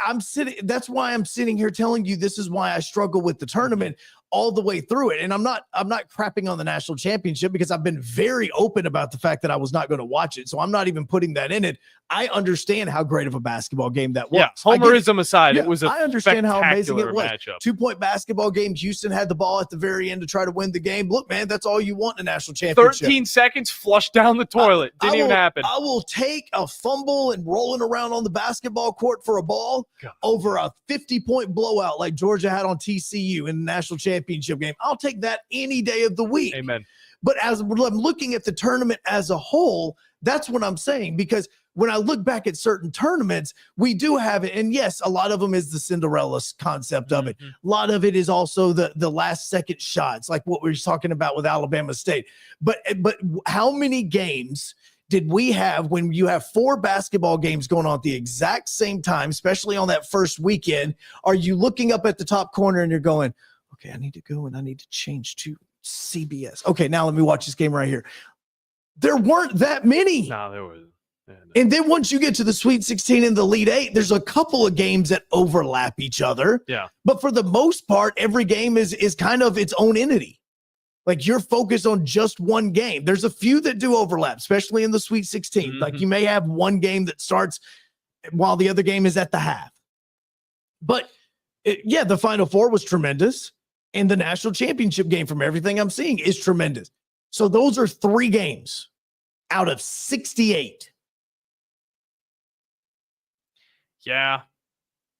I'm sitting. That's why I'm sitting here telling you this is why I struggle with the tournament all the way through it. And I'm not crapping on the national championship because I've been very open about the fact that I was not going to watch it. So I'm not even putting that in it. I understand how great of a basketball game that was. Yeah, homerism aside, it was I understand how amazing it was. Matchup. 2-point basketball game. Houston had the ball at the very end to try to win the game. Look, man, that's all you want in a national championship. 13 seconds, flushed down the toilet. Didn't even happen. I will take a fumble and rolling around on the basketball court for a ball over a 50-point blowout like Georgia had on TCU in the national championship game. I'll take that any day of the week. Amen. But as I'm looking at the tournament as a whole, that's what I'm saying, because when I look back at certain tournaments, we do have it. And yes, a lot of them is the Cinderella concept of it. A lot of it is also the last second shots, like what we were talking about with Alabama State. But how many games did we have when you have 4 basketball games going on at the exact same time, especially on that first weekend? Are you looking up at the top corner and you're going, okay, I need to go and I need to change to CBS. Okay, now let me watch this game right here. There weren't that many. No, there was. Yeah, no. And then once you get to the Sweet 16 and the Elite 8, there's a couple of games that overlap each other. Yeah. But for the most part, every game is kind of its own entity. Like, you're focused on just one game. There's a few that do overlap, especially in the Sweet 16. Mm-hmm. Like, you may have one game that starts while the other game is at the half. But, the Final Four was tremendous. And the national championship game, from everything I'm seeing, is tremendous. So those are 3 games out of 68. Yeah.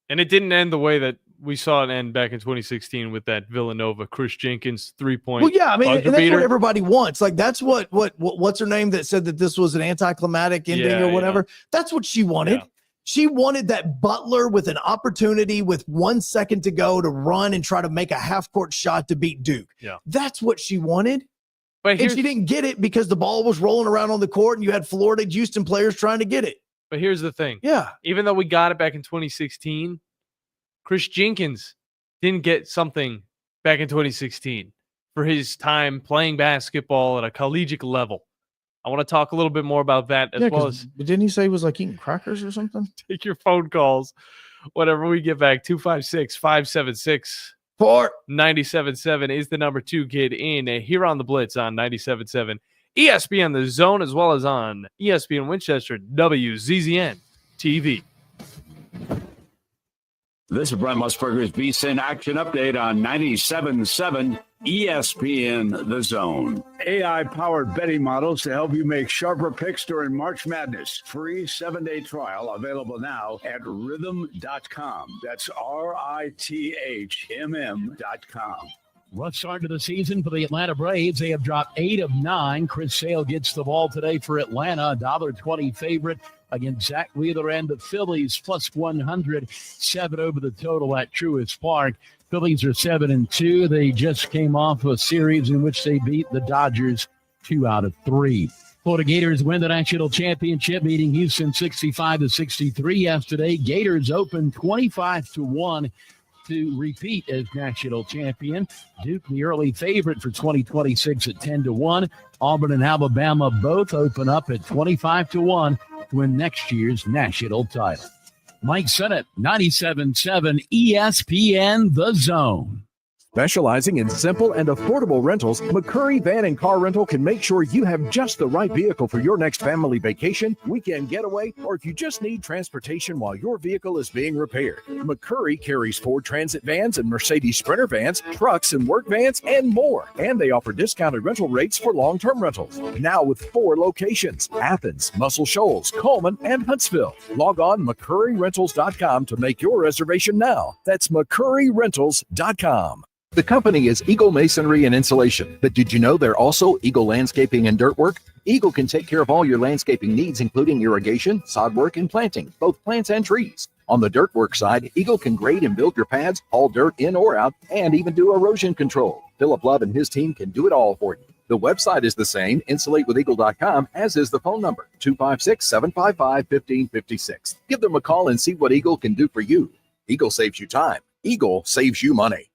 And it didn't end the way that we saw it end back in 2016 with that Villanova Chris Jenkins 3-point. Well, yeah, I mean, and that's what everybody wants. Like, that's what's her name that said that this was an anticlimactic ending or whatever. Yeah. That's what she wanted. Yeah. She wanted that Butler with an opportunity with 1 second to go to run and try to make a half-court shot to beat Duke. Yeah. That's what she wanted. But and she didn't get it because the ball was rolling around on the court and you had Florida Houston players trying to get it. But here's the thing. Yeah. Even though we got it back in 2016, Chris Jenkins didn't get something back in 2016 for his time playing basketball at a collegiate level. I want to talk a little bit more about that as well as. But didn't he say he was like eating crackers or something? Take your phone calls whenever we get back. 256-576-9777 is the number to get in here on the Blitz on 97.7 ESPN The Zone, as well as on ESPN Winchester WZZN TV. This is Brent Musburger's VSiN Action Update on 97.7 ESPN The Zone. AI-powered betting models to help you make sharper picks during March Madness. Free 7-day trial available now at rhythm.com. That's RITHMM.com. Rough start to the season for the Atlanta Braves. They have dropped 8 of 9. Chris Sale gets the ball today for Atlanta. $1.20 favorite against Zach Wheeler and the Phillies, plus 100. 7 over the total at Truist Park. Phillies are 7-2. They just came off a series in which they beat the Dodgers 2 out of 3. Florida Gators win the national championship, beating Houston 65-63 yesterday. Gators open 25-1. To repeat as national champion. Duke, the early favorite for 2026 at 10-1. Auburn and Alabama both open up at 25-1 to win next year's national title. Mike Sennett, 97.7 ESPN The Zone. Specializing in simple and affordable rentals, McCurry Van and Car Rental can make sure you have just the right vehicle for your next family vacation, weekend getaway, or if you just need transportation while your vehicle is being repaired. McCurry carries Ford Transit vans and Mercedes Sprinter vans, trucks and work vans, and more. And they offer discounted rental rates for long-term rentals. Now with 4 locations: Athens, Muscle Shoals, Coleman, and Huntsville. Log on McCurryRentals.com to make your reservation now. That's McCurryRentals.com. The company is Eagle Masonry and Insulation, but did you know they're also Eagle Landscaping and Dirt Work? Eagle can take care of all your landscaping needs, including irrigation, sod work, and planting, both plants and trees. On the dirt work side, Eagle can grade and build your pads, haul dirt in or out, and even do erosion control. Philip Love and his team can do it all for you. The website is the same, insulatewitheagle.com, as is the phone number, 256-755-1556. Give them a call and see what Eagle can do for you. Eagle saves you time. Eagle saves you money.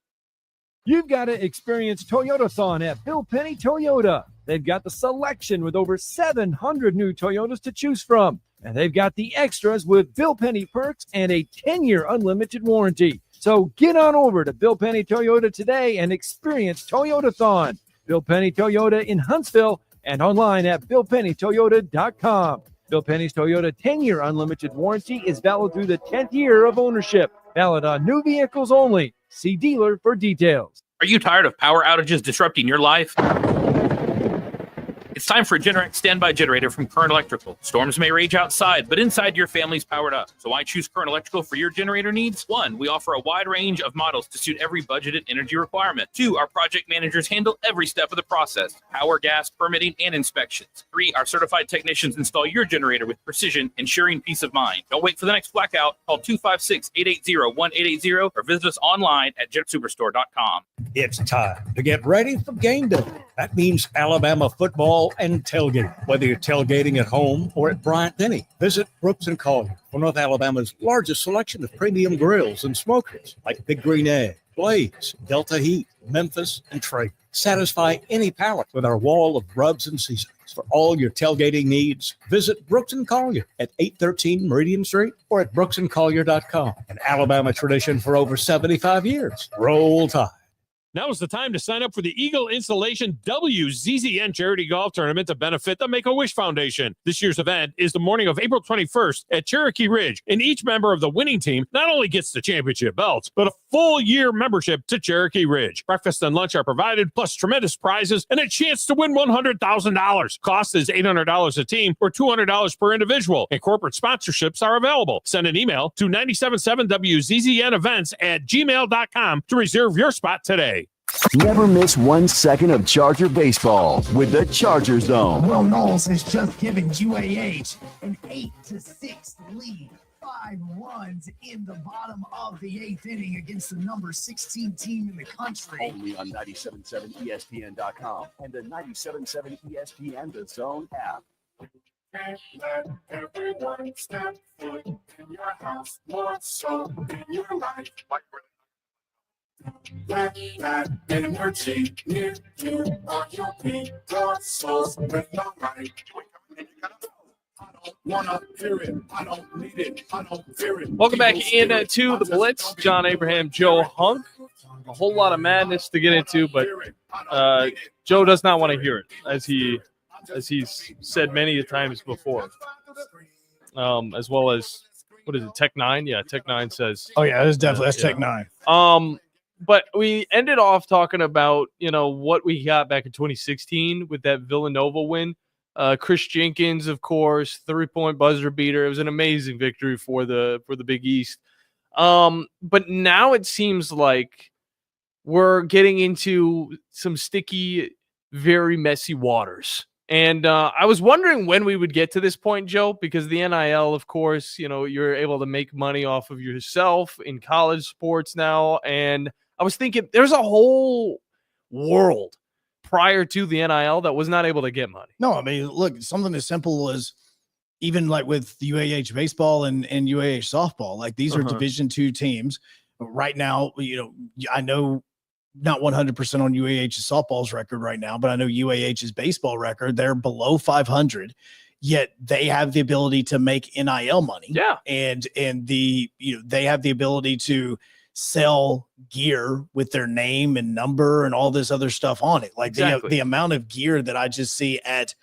You've got to experience Toyotathon at Bill Penny Toyota. They've got the selection with over 700 new Toyotas to choose from. And they've got the extras with Bill Penny perks and a 10-year unlimited warranty. So get on over to Bill Penny Toyota today and experience Toyotathon. Bill Penny Toyota in Huntsville and online at BillPennyToyota.com. Bill Penny's Toyota 10-year unlimited warranty is valid through the 10th year of ownership. Valid on new vehicles only. See dealer for details. Are you tired of power outages disrupting your life? It's time for a Generac standby generator from Current Electrical. Storms may rage outside, but inside your family's powered up. So why choose Current Electrical for your generator needs? 1, we offer a wide range of models to suit every budgeted energy requirement. 2, our project managers handle every step of the process: power, gas, permitting, and inspections. 3, our certified technicians install your generator with precision, ensuring peace of mind. Don't wait for the next blackout. Call 256-880-1880 or visit us online at jetsuperstore.com. It's time to get ready for game day. That means Alabama football and tailgate. Whether you're tailgating at home or at Bryant-Denny, visit Brooks & Collier for North Alabama's largest selection of premium grills and smokers like Big Green Egg, Blaze, Delta Heat, Memphis, and Traeger. Satisfy any palate with our wall of rubs and seasonings. For all your tailgating needs, visit Brooks & Collier at 813 Meridian Street or at brooksandcollier.com. An Alabama tradition for over 75 years. Roll Tide. Now is the time to sign up for the Eagle Installation WZZN Charity Golf Tournament to benefit the Make-A-Wish Foundation. This year's event is the morning of April 21st at Cherokee Ridge, and each member of the winning team not only gets the championship belts, but a full-year membership to Cherokee Ridge. Breakfast and lunch are provided, plus tremendous prizes and a chance to win $100,000. Cost is $800 a team or $200 per individual, and corporate sponsorships are available. Send an email to 977WZZNevents@gmail.com to reserve your spot today. Never miss 1 second of Charger baseball with the Charger Zone. Will Knowles has just given UAH an 8-6 lead. 5 runs in the bottom of the 8th inning against the number 16 team in the country. Only on 97.7 ESPN.com and the 97.7 ESPN The Zone app. Can't let everyone step foot in your house, more so in your life. Let that energy near you, or you'll be your soul's with the light. wanna hear it. I don't need it. I don't fear it. Welcome back into the Blitz. John Abraham, Joe Hunk. A whole lot of madness to get into, but Joe does not want to hear it, as he's said many times before. As well as, what is it, Tech 9? Yeah, Tech 9 says. Oh yeah, that's Tech 9. But we ended off talking about, what we got back in 2016 with that Villanova win. Chris Jenkins, of course, 3-point buzzer beater. It was an amazing victory for the Big East. But now it seems like we're getting into some sticky, very messy waters. And I was wondering when we would get to this point, Joe, because the NIL, of course, you're able to make money off of yourself in college sports now. And I was thinking there's a whole world prior to the NIL that was not able to get money. No, I mean, look, something as simple as even like with UAH baseball and UAH softball, like these are Division II teams right now. I know not 100% on UAH's softball's record right now, but I know UAH's baseball record, they're below 500, yet they have the ability to make NIL money. Yeah. And they have the ability to sell gear with their name and number and all this other stuff on it. Like the amount of gear that I just see at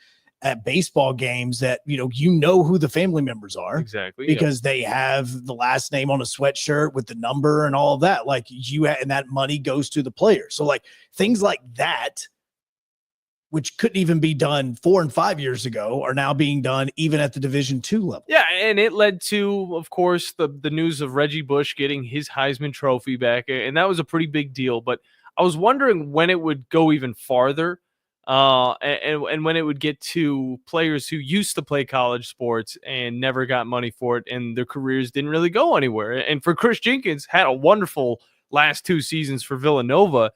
baseball games that, who the family members are. Exactly. Because they have the last name on a sweatshirt with the number and all of that. Like and that money goes to the player. So like things like that, which couldn't even be done 4 and 5 years ago, are now being done even at the Division II level. Yeah, and it led to, of course, the news of Reggie Bush getting his Heisman Trophy back, and that was a pretty big deal. But I was wondering when it would go even farther, and when it would get to players who used to play college sports and never got money for it, and their careers didn't really go anywhere. And for Chris Jenkins, had a wonderful last 2 seasons for Villanova,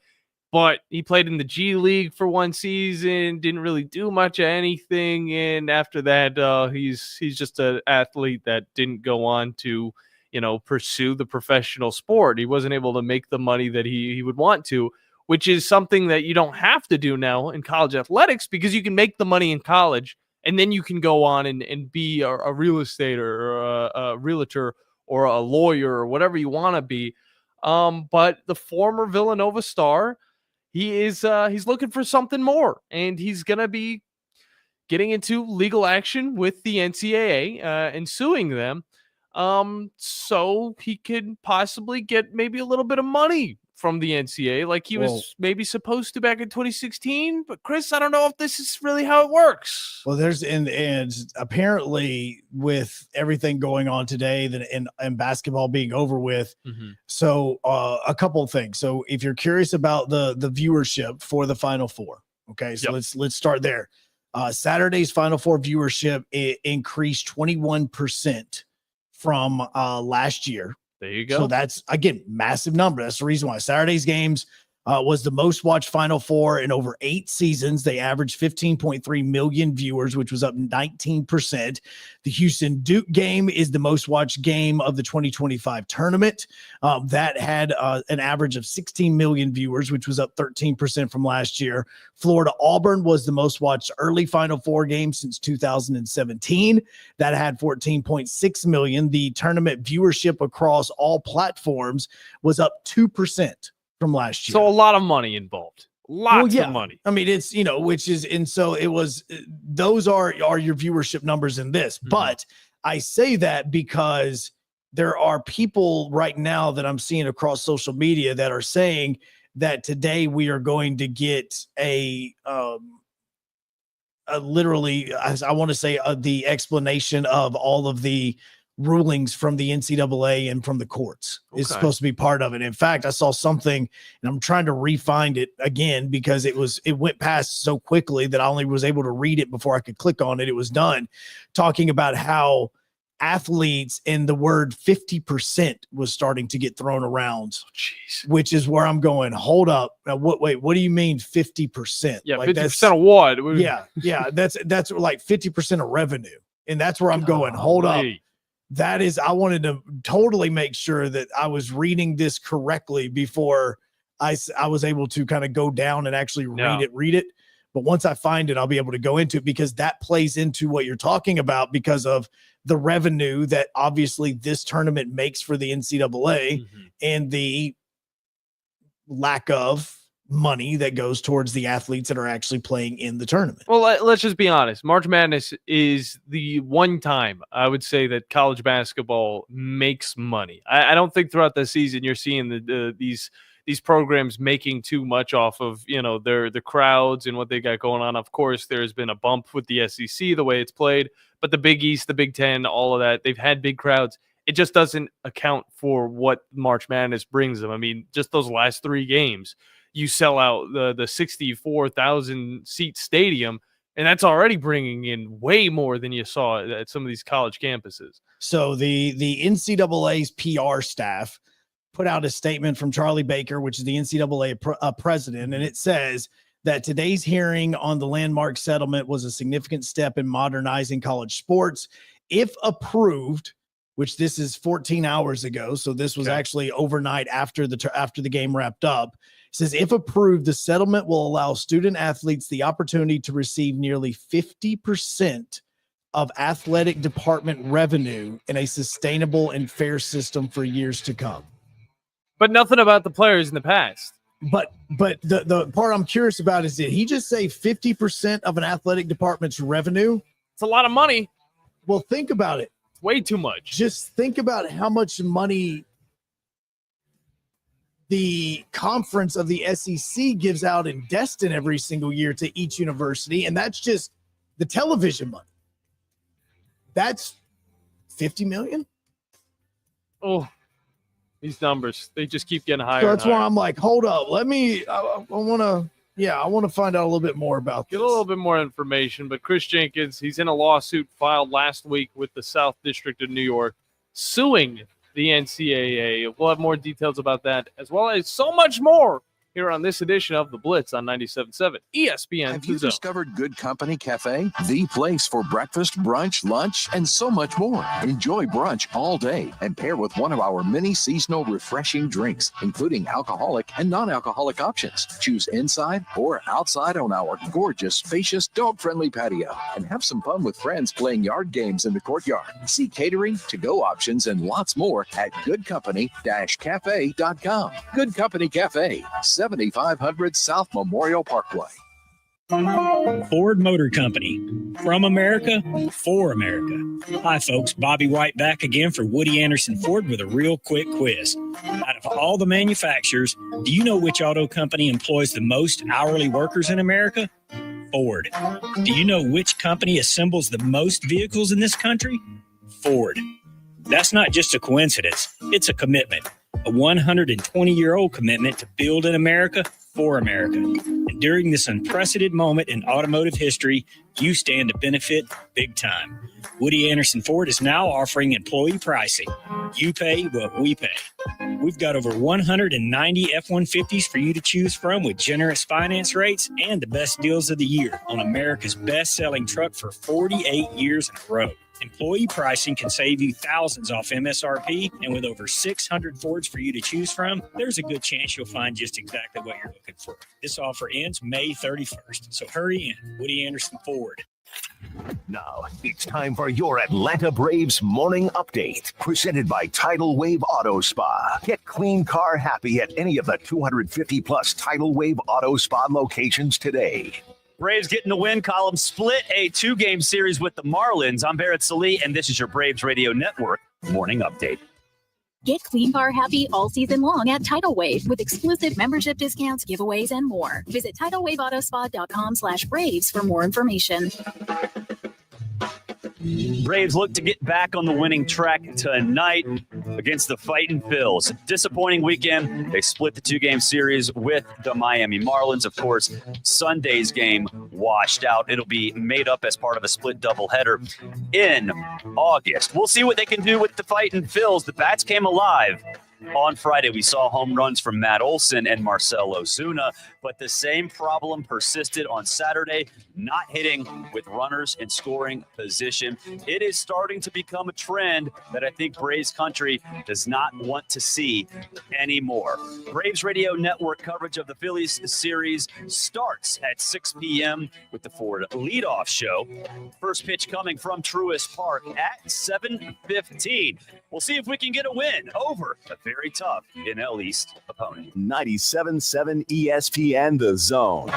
but he played in the G League for 1 season, didn't really do much of anything. And after that, he's just an athlete that didn't go on to, pursue the professional sport. He wasn't able to make the money that he would want to, which is something that you don't have to do now in college athletics, because you can make the money in college and then you can go on and be a real estate or a realtor or a lawyer or whatever you want to be. But the former Villanova star, he's looking for something more, and he's going to be getting into legal action with the NCAA and suing them, so he could possibly get maybe a little bit of money from the NCAA like he was maybe supposed to back in 2016. But Chris, I don't know if this is really how it works. Well, there's and apparently with everything going on today and basketball being over with. So a couple of things. So if you're curious about the viewership for the Final Four, okay, so let's start there. Saturday's Final Four viewership increased 21% from last year. There you go. So that's, again, massive number. That's the reason why Saturday's games was the most watched Final Four in over 8 seasons. They averaged 15.3 million viewers, which was up 19%. The Houston Duke game is the most watched game of the 2025 tournament. That had an average of 16 million viewers, which was up 13% from last year. Florida Auburn was the most watched early Final Four game since 2017. That had 14.6 million. The tournament viewership across all platforms was up 2% from last year. So a lot of money involved. Lots of money. I mean, it's, which is, and so it was, those are your viewership numbers in this. But I say that because there are people right now that I'm seeing across social media that are saying that today we are going to get a literally, I want to say the explanation of all of the rulings from the NCAA and from the courts is supposed to be part of it. In fact, I saw something, and I'm trying to re-find it again because it went past so quickly that I only was able to read it before I could click on it. It was done talking about how athletes and the word 50% was starting to get thrown around, which is where I'm going, hold up. Now, what do you mean 50%? Yeah, like 50% of what? Yeah, that's like 50% of revenue. And that's where I'm going, hold up. That is, I wanted to totally make sure that I was reading this correctly before I was able to kind of go down and actually read it. But once I find it, I'll be able to go into it because that plays into what you're talking about because of the revenue that obviously this tournament makes for the NCAA and the lack of money that goes towards the athletes that are actually playing in the tournament. Well, let's just be honest. March Madness is the one time I would say that college basketball makes money. I don't think throughout the season you're seeing these programs making too much off of, the crowds and what they got going on. Of course, there's been a bump with the SEC, the way it's played, but the Big East, the Big Ten, all of that, they've had big crowds. It just doesn't account for what March Madness brings them. I mean, just those last 3 games, you sell out the 64,000 seat stadium, and that's already bringing in way more than you saw at some of these college campuses. So the NCAA's PR staff put out a statement from Charlie Baker, which is the NCAA president, and it says that today's hearing on the landmark settlement was a significant step in modernizing college sports. If approved, which this is 14 hours ago, so this was actually overnight after the game wrapped up, it says, if approved, the settlement will allow student athletes the opportunity to receive nearly 50% of athletic department revenue in a sustainable and fair system for years to come. But nothing about the players in the past. But the part I'm curious about is, did he just say 50% of an athletic department's revenue? It's a lot of money. Well, think about it. It's way too much. Just think about how much money the conference of the SEC gives out in Destin every single year to each university, and that's just the television money. That's $50 million. Oh, these numbers, they just keep getting higher. So that's and higher. why I'm like, hold up. I want to find out a little bit more about this. Get a little bit more information, but Chris Jenkins, he's in a lawsuit filed last week with the South District of New York, suing the NCAA. We'll have more details about that, as well as so much more here on this edition of The Blitz on 97.7 ESPN. Have you discovered Good Company Cafe? The place for breakfast, brunch, lunch, and so much more. Enjoy brunch all day and pair with one of our many seasonal refreshing drinks, including alcoholic and non-alcoholic options. Choose inside or outside on our gorgeous, spacious, dog-friendly patio and have some fun with friends playing yard games in the courtyard. See catering, to-go options, and lots more at goodcompany-cafe.com. Good Company Cafe, 7500 South Memorial Parkway. Ford Motor Company. From America, for America. Hi, folks. Bobby White back again for Woody Anderson Ford with a real quick quiz. Out of all the manufacturers, do you know which auto company employs the most hourly workers in America? Ford. Do you know which company assembles the most vehicles in this country? Ford. That's not just a coincidence. It's a commitment. A 120-year-old commitment to build in America for America. And during this unprecedented moment in automotive history, you stand to benefit big time. Woody Anderson Ford is now offering employee pricing. You pay what we pay. We've got over 190 F-150s for you to choose from with generous finance rates and the best deals of the year on America's best-selling truck for 48 years in a row. Employee pricing can save you thousands off MSRP, and with over 600 Fords for you to choose from, there's a good chance you'll find just exactly what you're looking for. This offer ends May 31st, so hurry in. Woody Anderson Ford. Now, it's time for your Atlanta Braves morning update, presented by Tidal Wave Auto Spa. Get clean car happy at any of the 250-plus Tidal Wave Auto Spa locations today. Braves getting the win column split a 2-game series with the Marlins. I'm Barrett Salee, and this is your Braves Radio Network morning update. Get clean car happy all season long at Tidal Wave with exclusive membership discounts, giveaways, and more. Visit TidalWaveAutoSpa.com/Braves for more information. Braves look to get back on the winning track tonight against the Fightin' Phils. Disappointing weekend. They split the 2-game series with the Miami Marlins. Of course, Sunday's game washed out. It'll be made up as part of a split doubleheader in August. We'll see what they can do with the Fightin' Phils. The bats came alive on Friday. We saw home runs from Matt Olson and Marcell Ozuna. but the same problem persisted on Saturday, not hitting with runners in scoring position. It is starting to become a trend that I think Braves country does not want to see anymore. Braves Radio Network coverage of the Phillies series starts at 6 p.m. with the Ford leadoff show. First pitch coming from Truist Park at 7:15. We'll see if we can get a win over a very tough NL East opponent. 97.7 ESPN The Zone.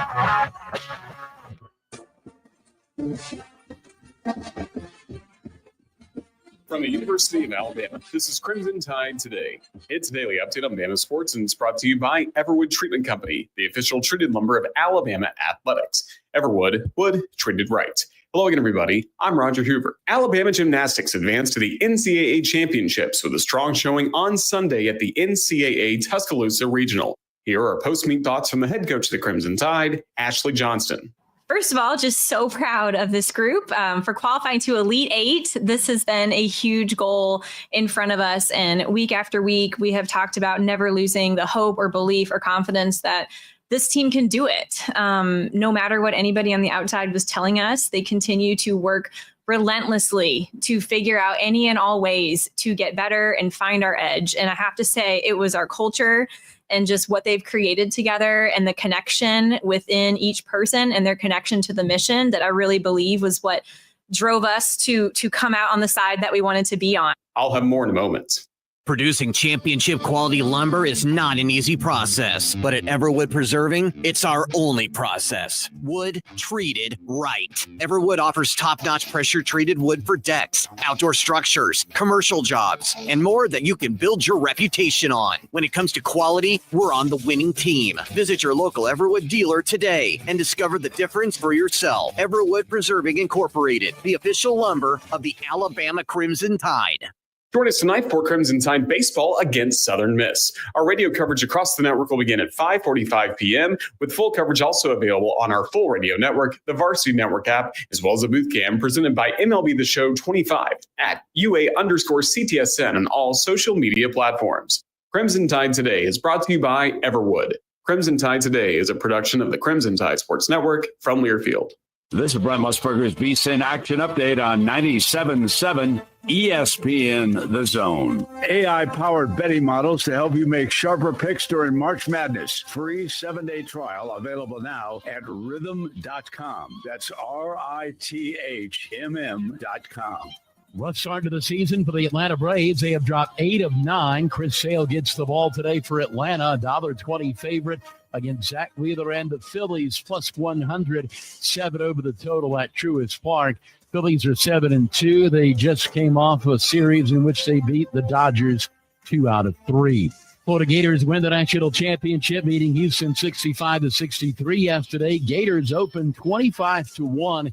From the University of Alabama, this is Crimson Tide Today. It's a daily update on Bama sports, and it's brought to you by Everwood Treatment Company, the official treated lumber of Alabama athletics. Everwood, wood treated right. Hello again, everybody. I'm Roger Hoover. Alabama gymnastics advanced to the NCAA championships with a strong showing on Sunday at the NCAA Tuscaloosa Regional. Here are post-meet thoughts from the head coach of the Crimson Tide, Ashley Johnston. First of all, just so proud of this group for qualifying to Elite Eight. This has been a huge goal in front of us. And week after week, we have talked about never losing the hope or belief or confidence that this team can do it. No matter what anybody on the outside was telling us, they continue to work relentlessly to figure out any and all ways to get better and find our edge. And I have to say, it was our culture and just what they've created together and the connection within each person and their connection to the mission that I really believe was what drove us to come out on the side that we wanted to be on. I'll have more in a moment. Producing championship quality lumber is not an easy process, but at Everwood Preserving, it's our only process. Wood treated right. Everwood offers top-notch pressure-treated wood for decks, outdoor structures, commercial jobs, and more that you can build your reputation on. When it comes to quality, we're on the winning team. Visit your local Everwood dealer today and discover the difference for yourself. Everwood Preserving Incorporated, the official lumber of the Alabama Crimson Tide. Join us tonight for Crimson Tide baseball against Southern Miss. Our radio coverage across the network will begin at 5:45 p.m. with full coverage also available on our full radio network, the Varsity Network app, as well as a booth cam presented by MLB The Show 25 at UA_CTSN on all social media platforms. Crimson Tide Today is brought to you by Everwood. Crimson Tide Today is a production of the Crimson Tide Sports Network from Learfield. This is Brent Musburger's VSiN Action Update on 97.7 ESPN The Zone. AI-powered betting models to help you make sharper picks during March Madness. Free 7-day trial available now at rhythm.com. That's RITHMM.com. Rough start to the season for the Atlanta Braves. They have dropped 8 of 9. Chris Sale gets the ball today for Atlanta. $1.20 favorite against Zach Wheeler and the Phillies, plus 100. 7 over the total at Truist Park. Phillies are 7-2. They just came off a series in which they beat the Dodgers 2 out of 3. Florida Gators win the national championship, beating Houston 65-63 yesterday. Gators open 25-1.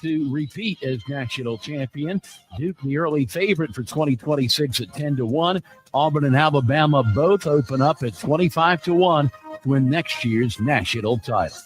To repeat as national champion. Duke, the early favorite for 2026 at 10-1. Auburn and Alabama both open up at 25-1 to win next year's national title.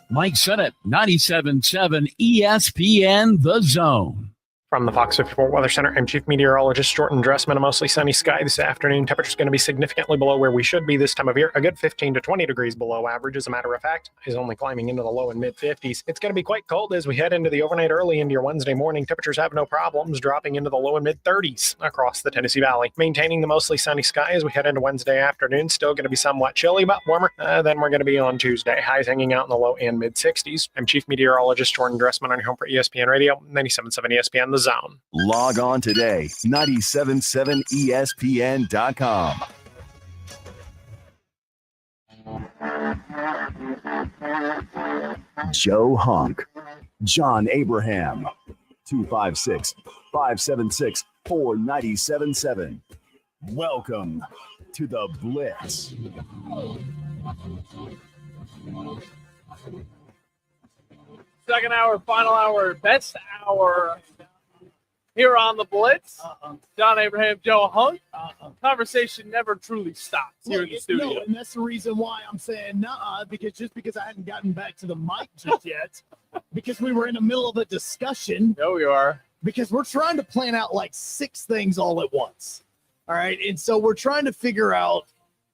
Mike Sennett, 97.7 ESPN The Zone. From the Fox 54 Weather Center, I'm Chief Meteorologist Jordan Dressman. A mostly sunny sky this afternoon. Temperature's going to be significantly below where we should be this time of year. A good 15 to 20 degrees below average, as a matter of fact, is only climbing into the low and mid-50s. It's going to be quite cold as we head into the overnight early into your Wednesday morning. Temperatures have no problems, dropping into the low and mid-30s across the Tennessee Valley. Maintaining the mostly sunny sky as we head into Wednesday afternoon. Still going to be somewhat chilly, but warmer than we're going to be on Tuesday. Highs hanging out in the low and mid-60s. I'm Chief Meteorologist Jordan Dressman on your home for ESPN Radio, 97.7 ESPN The Zone. Log on today, 977ESPN.com. Joe Hunk, John Abraham, 256-576-4977. Welcome to the Blitz. Second hour, final hour, best hour here on the Blitz. John Abraham, Joe Hunk. Conversation never truly stops here in the studio. No, and that's the reason why I'm saying nah, because I hadn't gotten back to the mic just yet, because we were in the middle of a discussion. No, we are. Because we're trying to plan out like 6 things all at once. All right. And so we're trying to figure out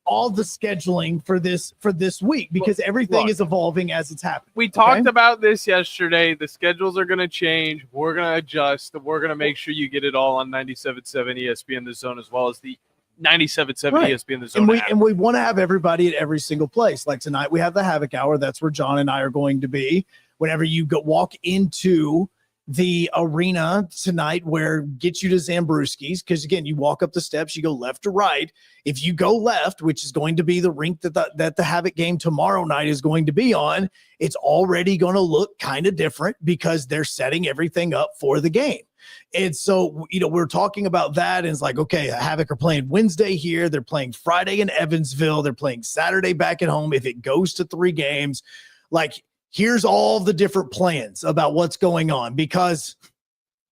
all the scheduling for this week because everything is evolving as it's happening. We talked about this yesterday. The schedules are going to change. We're going to adjust. We're going to make sure you get it all on 97.7 ESPN The Zone as well as the 97.7 Right. ESPN The Zone app. And we want to have everybody at every single place. Like tonight, we have the Havoc Hour. That's where John and I are going to be. Whenever you walk into the arena tonight, where gets you to Zambruski's, because again, you walk up the steps, you go left to right. If you go left, which is going to be the rink that the Havoc game tomorrow night is going to be on, it's already going to look kind of different because they're setting everything up for the game. And so, we're talking about that, and it's like, okay, Havoc are playing Wednesday here. They're playing Friday in Evansville. They're playing Saturday back at home. If it goes to 3 games, like, here's all the different plans about what's going on because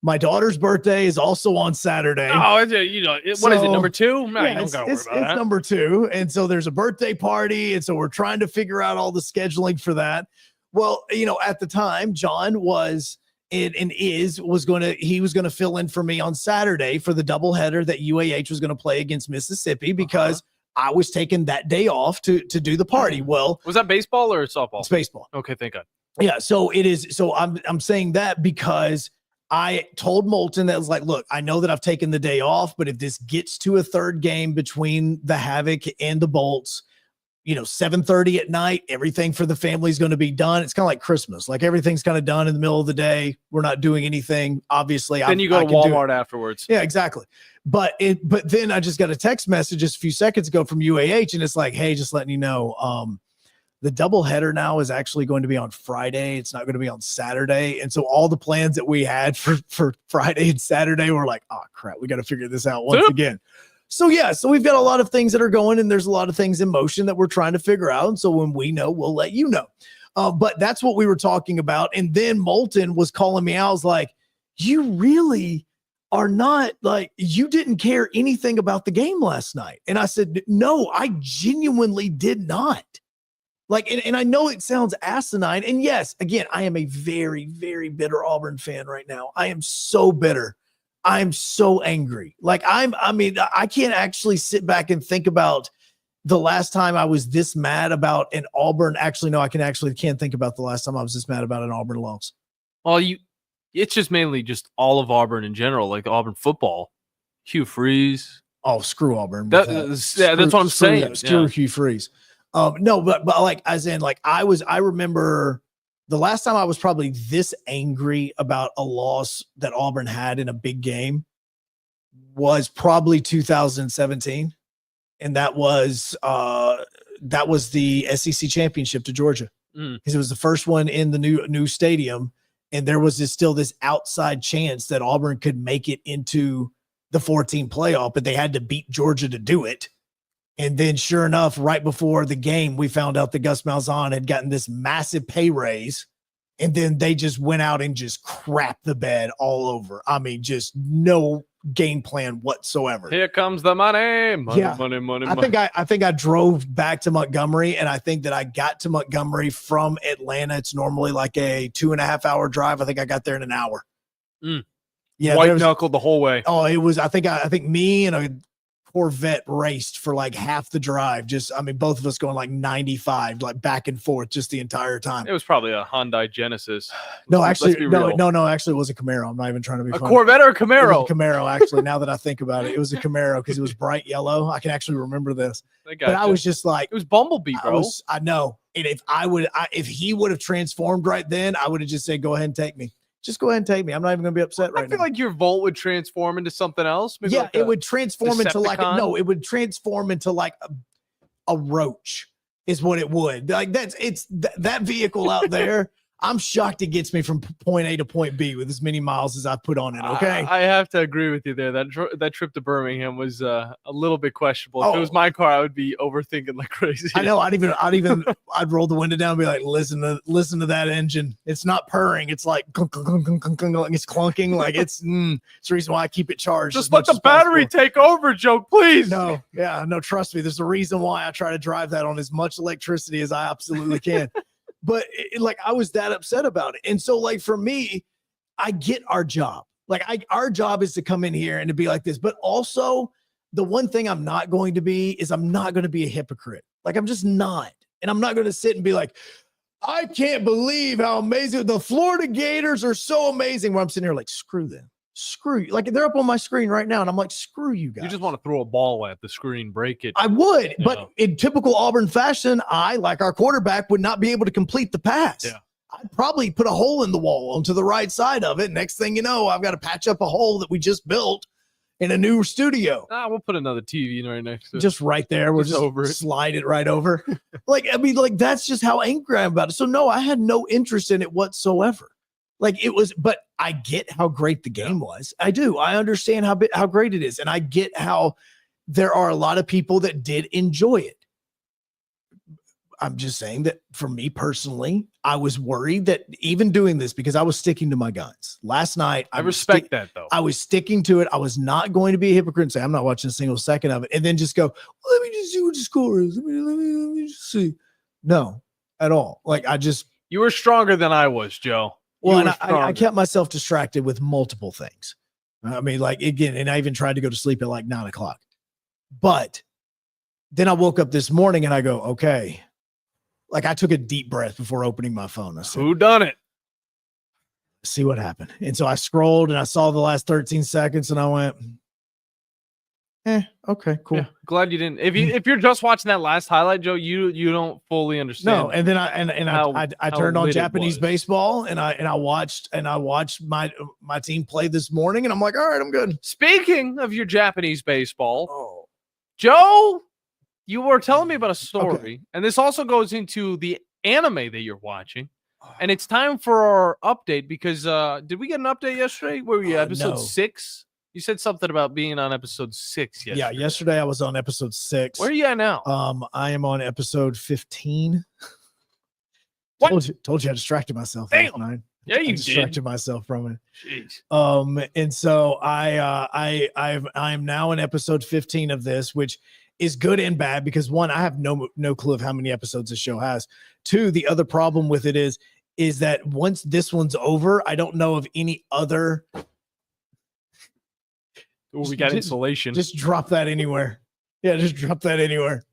my daughter's birthday is also on Saturday. Oh, what is it, number 2? No, Yeah, you don't gotta worry it's about that. number 2. And so there's a birthday party. And so we're trying to figure out all the scheduling for that. Well, at the time, John was going to fill in for me on Saturday for the doubleheader that UAH was going to play against Mississippi because I was taking that day off to do the party. Well, Was that baseball or softball? it's baseball. Okay, thank God. Yeah, so it is. So I'm saying that because I told Moulton that was like, look, I know that I've taken the day off, but if this gets to a third game between the Havoc and the Bolts, 7:30 at night, everything for the family is going to be done. It's kind of like Christmas. Like everything's kind of done in the middle of the day. We're not doing anything. Obviously, Then you go to Walmart afterwards. Yeah, exactly. But then I just got a text message just a few seconds ago from UAH, and it's like, hey, just letting you know, the doubleheader now is actually going to be on Friday. It's not going to be on Saturday. And so all the plans that we had for Friday and Saturday were like, oh crap, we got to figure this out once again. So yeah, so we've got a lot of things that are going, and there's a lot of things in motion that we're trying to figure out. And so when we know, we'll let you know. But that's what we were talking about. And then Moulton was calling me out. I was like, you really are not, like, you didn't care anything about the game last night. And I said, no, I genuinely did not. Like, and I know it sounds asinine. And yes, again, I am a very, very bitter Auburn fan right now. I am so bitter. I'm so angry. Like I can't actually sit back and think about the last time I was this mad about an Auburn. Actually, no, can't think about the last time I was this mad about an Auburn loss. Well, it's just mainly just all of Auburn in general, like Auburn football. Hugh Freeze. Oh, screw Auburn. That's what I'm saying. Screw Hugh Freeze. No, but like as in like I remember the last time I was probably this angry about a loss that Auburn had in a big game was probably 2017. And that was the SEC championship to Georgia. Because it was the first one in the new stadium. And there was still this outside chance that Auburn could make it into the 14 playoff, but they had to beat Georgia to do it. And then sure enough, right before the game, we found out that Gus Malzahn had gotten this massive pay raise. And then they just went out and just crapped the bed all over. I mean, just no game plan whatsoever. Here comes the money. Money, Yeah. money. I think I drove back to Montgomery, and I think that I got to Montgomery from Atlanta. It's normally like a 2.5 hour drive. I think I got there in an hour. Yeah, White knuckled the whole way. Oh, it was. I think me and a Corvette raced for like half the drive. Both of us going like 95, like back and forth, just the entire time. It was probably a Hyundai Genesis. No, Let's actually, be real. no. Actually, it was a Camaro. I'm not even trying to be A funny. Corvette or a It Camaro? was a Camaro, actually. Now that I think about it, it was a Camaro because it was bright yellow. I can actually remember this. But I was just like, it was Bumblebee, bro. I know. And if he would have transformed right then, I would have just said, "Go ahead and take me. Just go ahead and take me. I'm not even going to be upset right I feel now." like your Volt would transform into something else. Maybe Yeah, like it would transform into like Decepticon? it would transform into like a roach is what it would. Like that vehicle out there. I'm shocked it gets me from point A to point B with as many miles as I put on it. Okay. I have to agree with you there. That trip to Birmingham was a little bit questionable. If it Oh. was my car, I would be overthinking like crazy. I know. I'd roll the window down and be like, listen to that engine. It's not purring. It's like clunk, clunk, clunk, clunk, clunk, it's clunking. Like it's the reason why I keep it charged. Just as let much the as possible. battery take over, Joe, please. No, trust me. There's a reason why I try to drive that on as much electricity as I absolutely can. But like I was that upset about it. And so like for me, I get our job. Like our job is to come in here and to be like this, but also the one thing I'm not going to be is I'm not going to be a hypocrite. Like, I'm just not. And I'm not going to sit and be like, I can't believe how amazing the Florida Gators are, so amazing. Where I'm sitting here like, screw them. Screw you. Like, they're up on my screen right now. And I'm like, screw you guys. You just want to throw a ball at the screen, break it. I would, but in typical Auburn fashion, I, like our quarterback, would not be able to complete the pass. Yeah. I'd probably put a hole in the wall onto the right side of it. Next thing you know, I've got to patch up a hole that we just built in a new studio. We'll put another TV right next to it. Just right there. We'll just over it. slide it right over. Like, I mean, like, that's just how angry I'm about it. So no, I had no interest in it whatsoever. Like, it was, but I get how great the game was. I do. I understand how great it is. And I get how there are a lot of people that did enjoy it. I'm just saying that for me personally, I was worried that even doing this, because I was sticking to my guns last night. I respect that, though. I was sticking to it. I was not going to be a hypocrite and say, I'm not watching a single second of it. And then just go, well, let me just see what the score is. Let me just see. No, at all. Like, you were stronger than I was, Joe. Well, and I kept myself distracted with multiple things. I mean, like, again, and I even tried to go to sleep at like 9 o'clock. But then I woke up this morning and I go, okay. Like, I took a deep breath before opening my phone. I said, who done it? See what happened. And so I scrolled and I saw the last 13 seconds and I went, okay, cool. Yeah, glad you didn't. If you're just watching that last highlight, Joe, you don't fully understand. No, and then I turned on Japanese baseball and I watched my team play this morning and I'm like, all right, I'm good. Speaking of your Japanese baseball, Joe, you were telling me about a story, and this also goes into the anime that you're watching. And it's time for our update because did we get an update yesterday? Where were you? Episode 6? You said something about being on episode 6 yesterday. Yeah, yesterday I was on episode 6. Where are you at now? I am on episode 15. What? Told you I distracted myself. Damn. Last night. Yeah, you distracted myself from it. Jeez. And so I'm now in episode 15 of this, which is good and bad because one, I have no clue of how many episodes the show has. Two, the other problem with it is that once this one's over, I don't know of any other. We got insulation. Just drop that anywhere. Yeah, just drop that anywhere.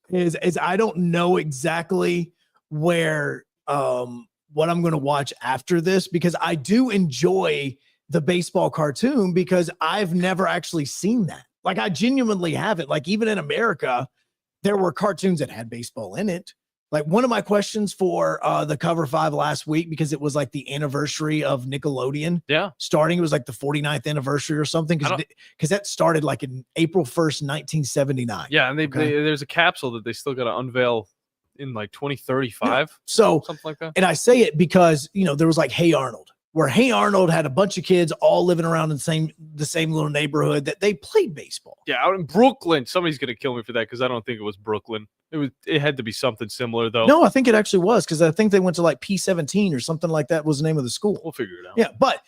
Is I don't know exactly where what I'm going to watch after this because I do enjoy the baseball cartoon because I've never actually seen that. Like, I genuinely haven't. Like, even in America, there were cartoons that had baseball in it. Like, one of my questions for the Cover 5 last week, because it was like the anniversary of Nickelodeon. Yeah. Starting, it was like the 49th anniversary or something. Because that started like in April 1st, 1979. Yeah. And there's a capsule that they still got to unveil in like 2035. Yeah. So, something like that. And I say it because, there was like Hey Arnold, where Hey Arnold had a bunch of kids all living around in the same little neighborhood that they played baseball. Yeah, out in Brooklyn. Somebody's gonna kill me for that because I don't think it was Brooklyn. It had to be something similar though. No, I think it actually was because I think they went to like P17 or something like that was the name of the school. We'll figure it out. Yeah, but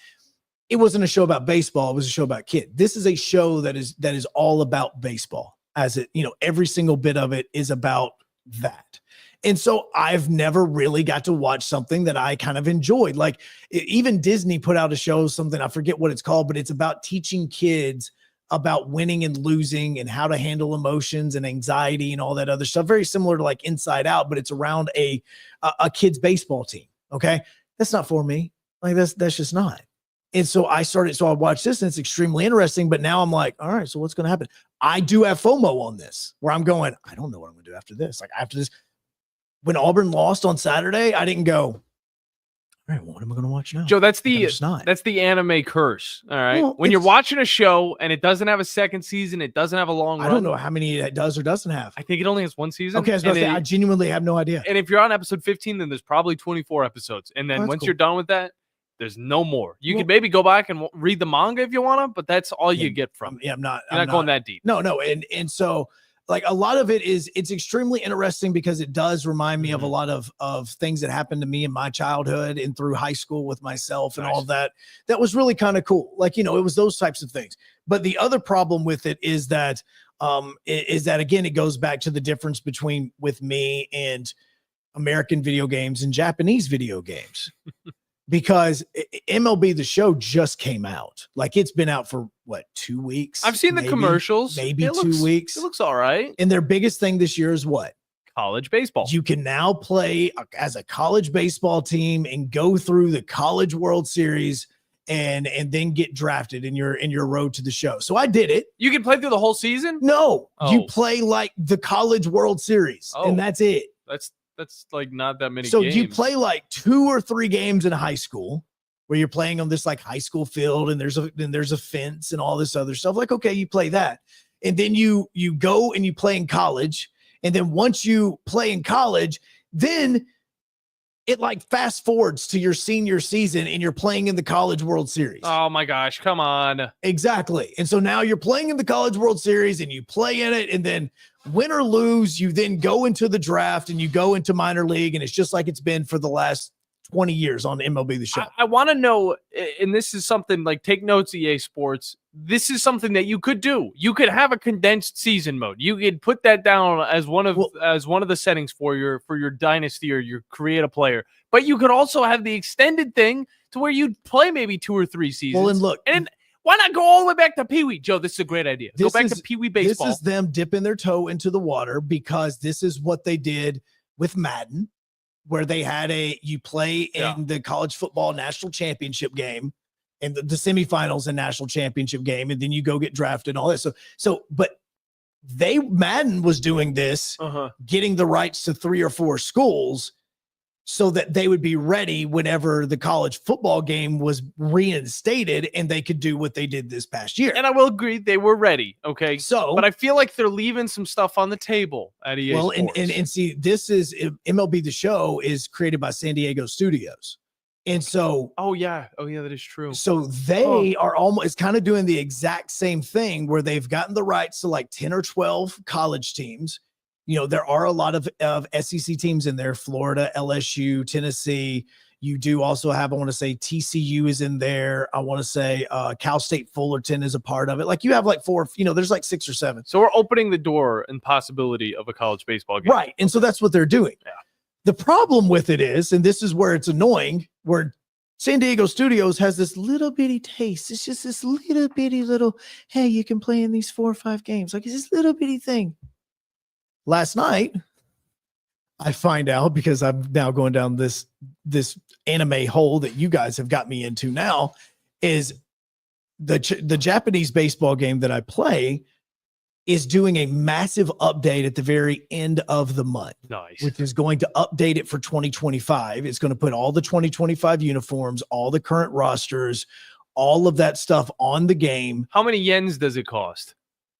it wasn't a show about baseball. It was a show about kids. This is a show that is all about baseball. As it, every single bit of it is about that. And so I've never really got to watch something that I kind of enjoyed. Like even Disney put out a show, something, I forget what it's called, but it's about teaching kids about winning and losing and how to handle emotions and anxiety and all that other stuff. Very similar to like Inside Out, but it's around a kid's baseball team. Okay. That's not for me. Like that's just not. And so I watched this and it's extremely interesting, but now I'm like, all right, so what's going to happen? I do have FOMO on this where I'm going, I don't know what I'm going to do after this. Like after this, when Auburn lost on Saturday, I didn't go, all right, well, what am I going to watch now? Joe, that's the anime curse. All right. Well, when you're watching a show and it doesn't have a second season, it doesn't have a long run. I don't know how many it does or doesn't have. I think it only has one season. Okay, I genuinely have no idea. And if you're on episode 15, then there's probably 24 episodes. And then once cool. you're done with that, there's no more. You could maybe go back and read the manga if you want to, but that's all you get from it. Yeah, I'm not going that deep. No. And so like a lot of it's extremely interesting because it does remind me of a lot of things that happened to me in my childhood and through high school with myself and all of that. That was really kind of cool. Like, it was those types of things. But the other problem with it is that again, it goes back to the difference with me and American video games and Japanese video games. because MLB The Show just came out. Like it's been out for what, 2 weeks? I've seen the commercials. Maybe It 2 looks- weeks. It looks all right. And their biggest thing this year is what? College baseball. You can now play as a college baseball team and go through the College World Series and then get drafted in your road to the show. So I did it. You can play through the whole season? No, Oh. you play like the College World Series, and that's it. That's like not that many So games. you play like 2 or 3 games in high school where you're playing on this like high school field, and there's a fence and all this other stuff. Like, okay, you play that. And then you go and you play in college. And then once you play in college, then it like fast forwards to your senior season and you're playing in the College World Series. Oh my gosh, come on. Exactly. And so now you're playing in the College World Series and you play in it, and then win or lose, you then go into the draft and you go into minor league, and it's just like it's been for the last 20 years on MLB The Show. I want to know, and this is something like, take notes, EA Sports. This is something that you could do. You could have a condensed season mode. You could put that down as one of the settings for your dynasty or your create a player. But you could also have the extended thing to where you play maybe 2 or 3 seasons. Well, and look, and why not go all the way back to Pee Wee? Joe, this is a great idea. Go back to Pee Wee baseball. This is them dipping their toe into the water, because this is what they did with Madden, where they had you play in the college football national championship game and the semifinals and national championship game, and then you go get drafted and all this. But Madden was doing this, getting the rights to 3 or 4 schools so that they would be ready whenever the college football game was reinstated and they could do what they did this past year. And I will agree, they were ready. Okay. But I feel like they're leaving some stuff on the table at EA Well, Sports. and see, this is MLB The Show is created by San Diego Studios. And so, oh yeah, that is true. So they are almost kind of doing the exact same thing, where they've gotten the rights to like 10 or 12 college teams. You know, there are a lot of SEC teams in there: Florida, LSU, Tennessee. You do also have, I want to say, TCU is in there. I want to say Cal State Fullerton is a part of it. Like, you have like 4, there's like 6 or 7. So we're opening the door and possibility of a college baseball game. Right. And so that's what they're doing. Yeah. The problem with it is, and this is where it's annoying, where San Diego Studios has this little bitty taste. It's just this little bitty hey, you can play in these 4 or 5 games. Like, it's this little bitty thing. Last night, I find out, because I'm now going down this anime hole that you guys have got me into now, is the Japanese baseball game that I play is doing a massive update at the very end of the month. Nice. Which is going to update it for 2025. It's going to put all the 2025 uniforms, all the current rosters, all of that stuff on the game. How many yens does it cost?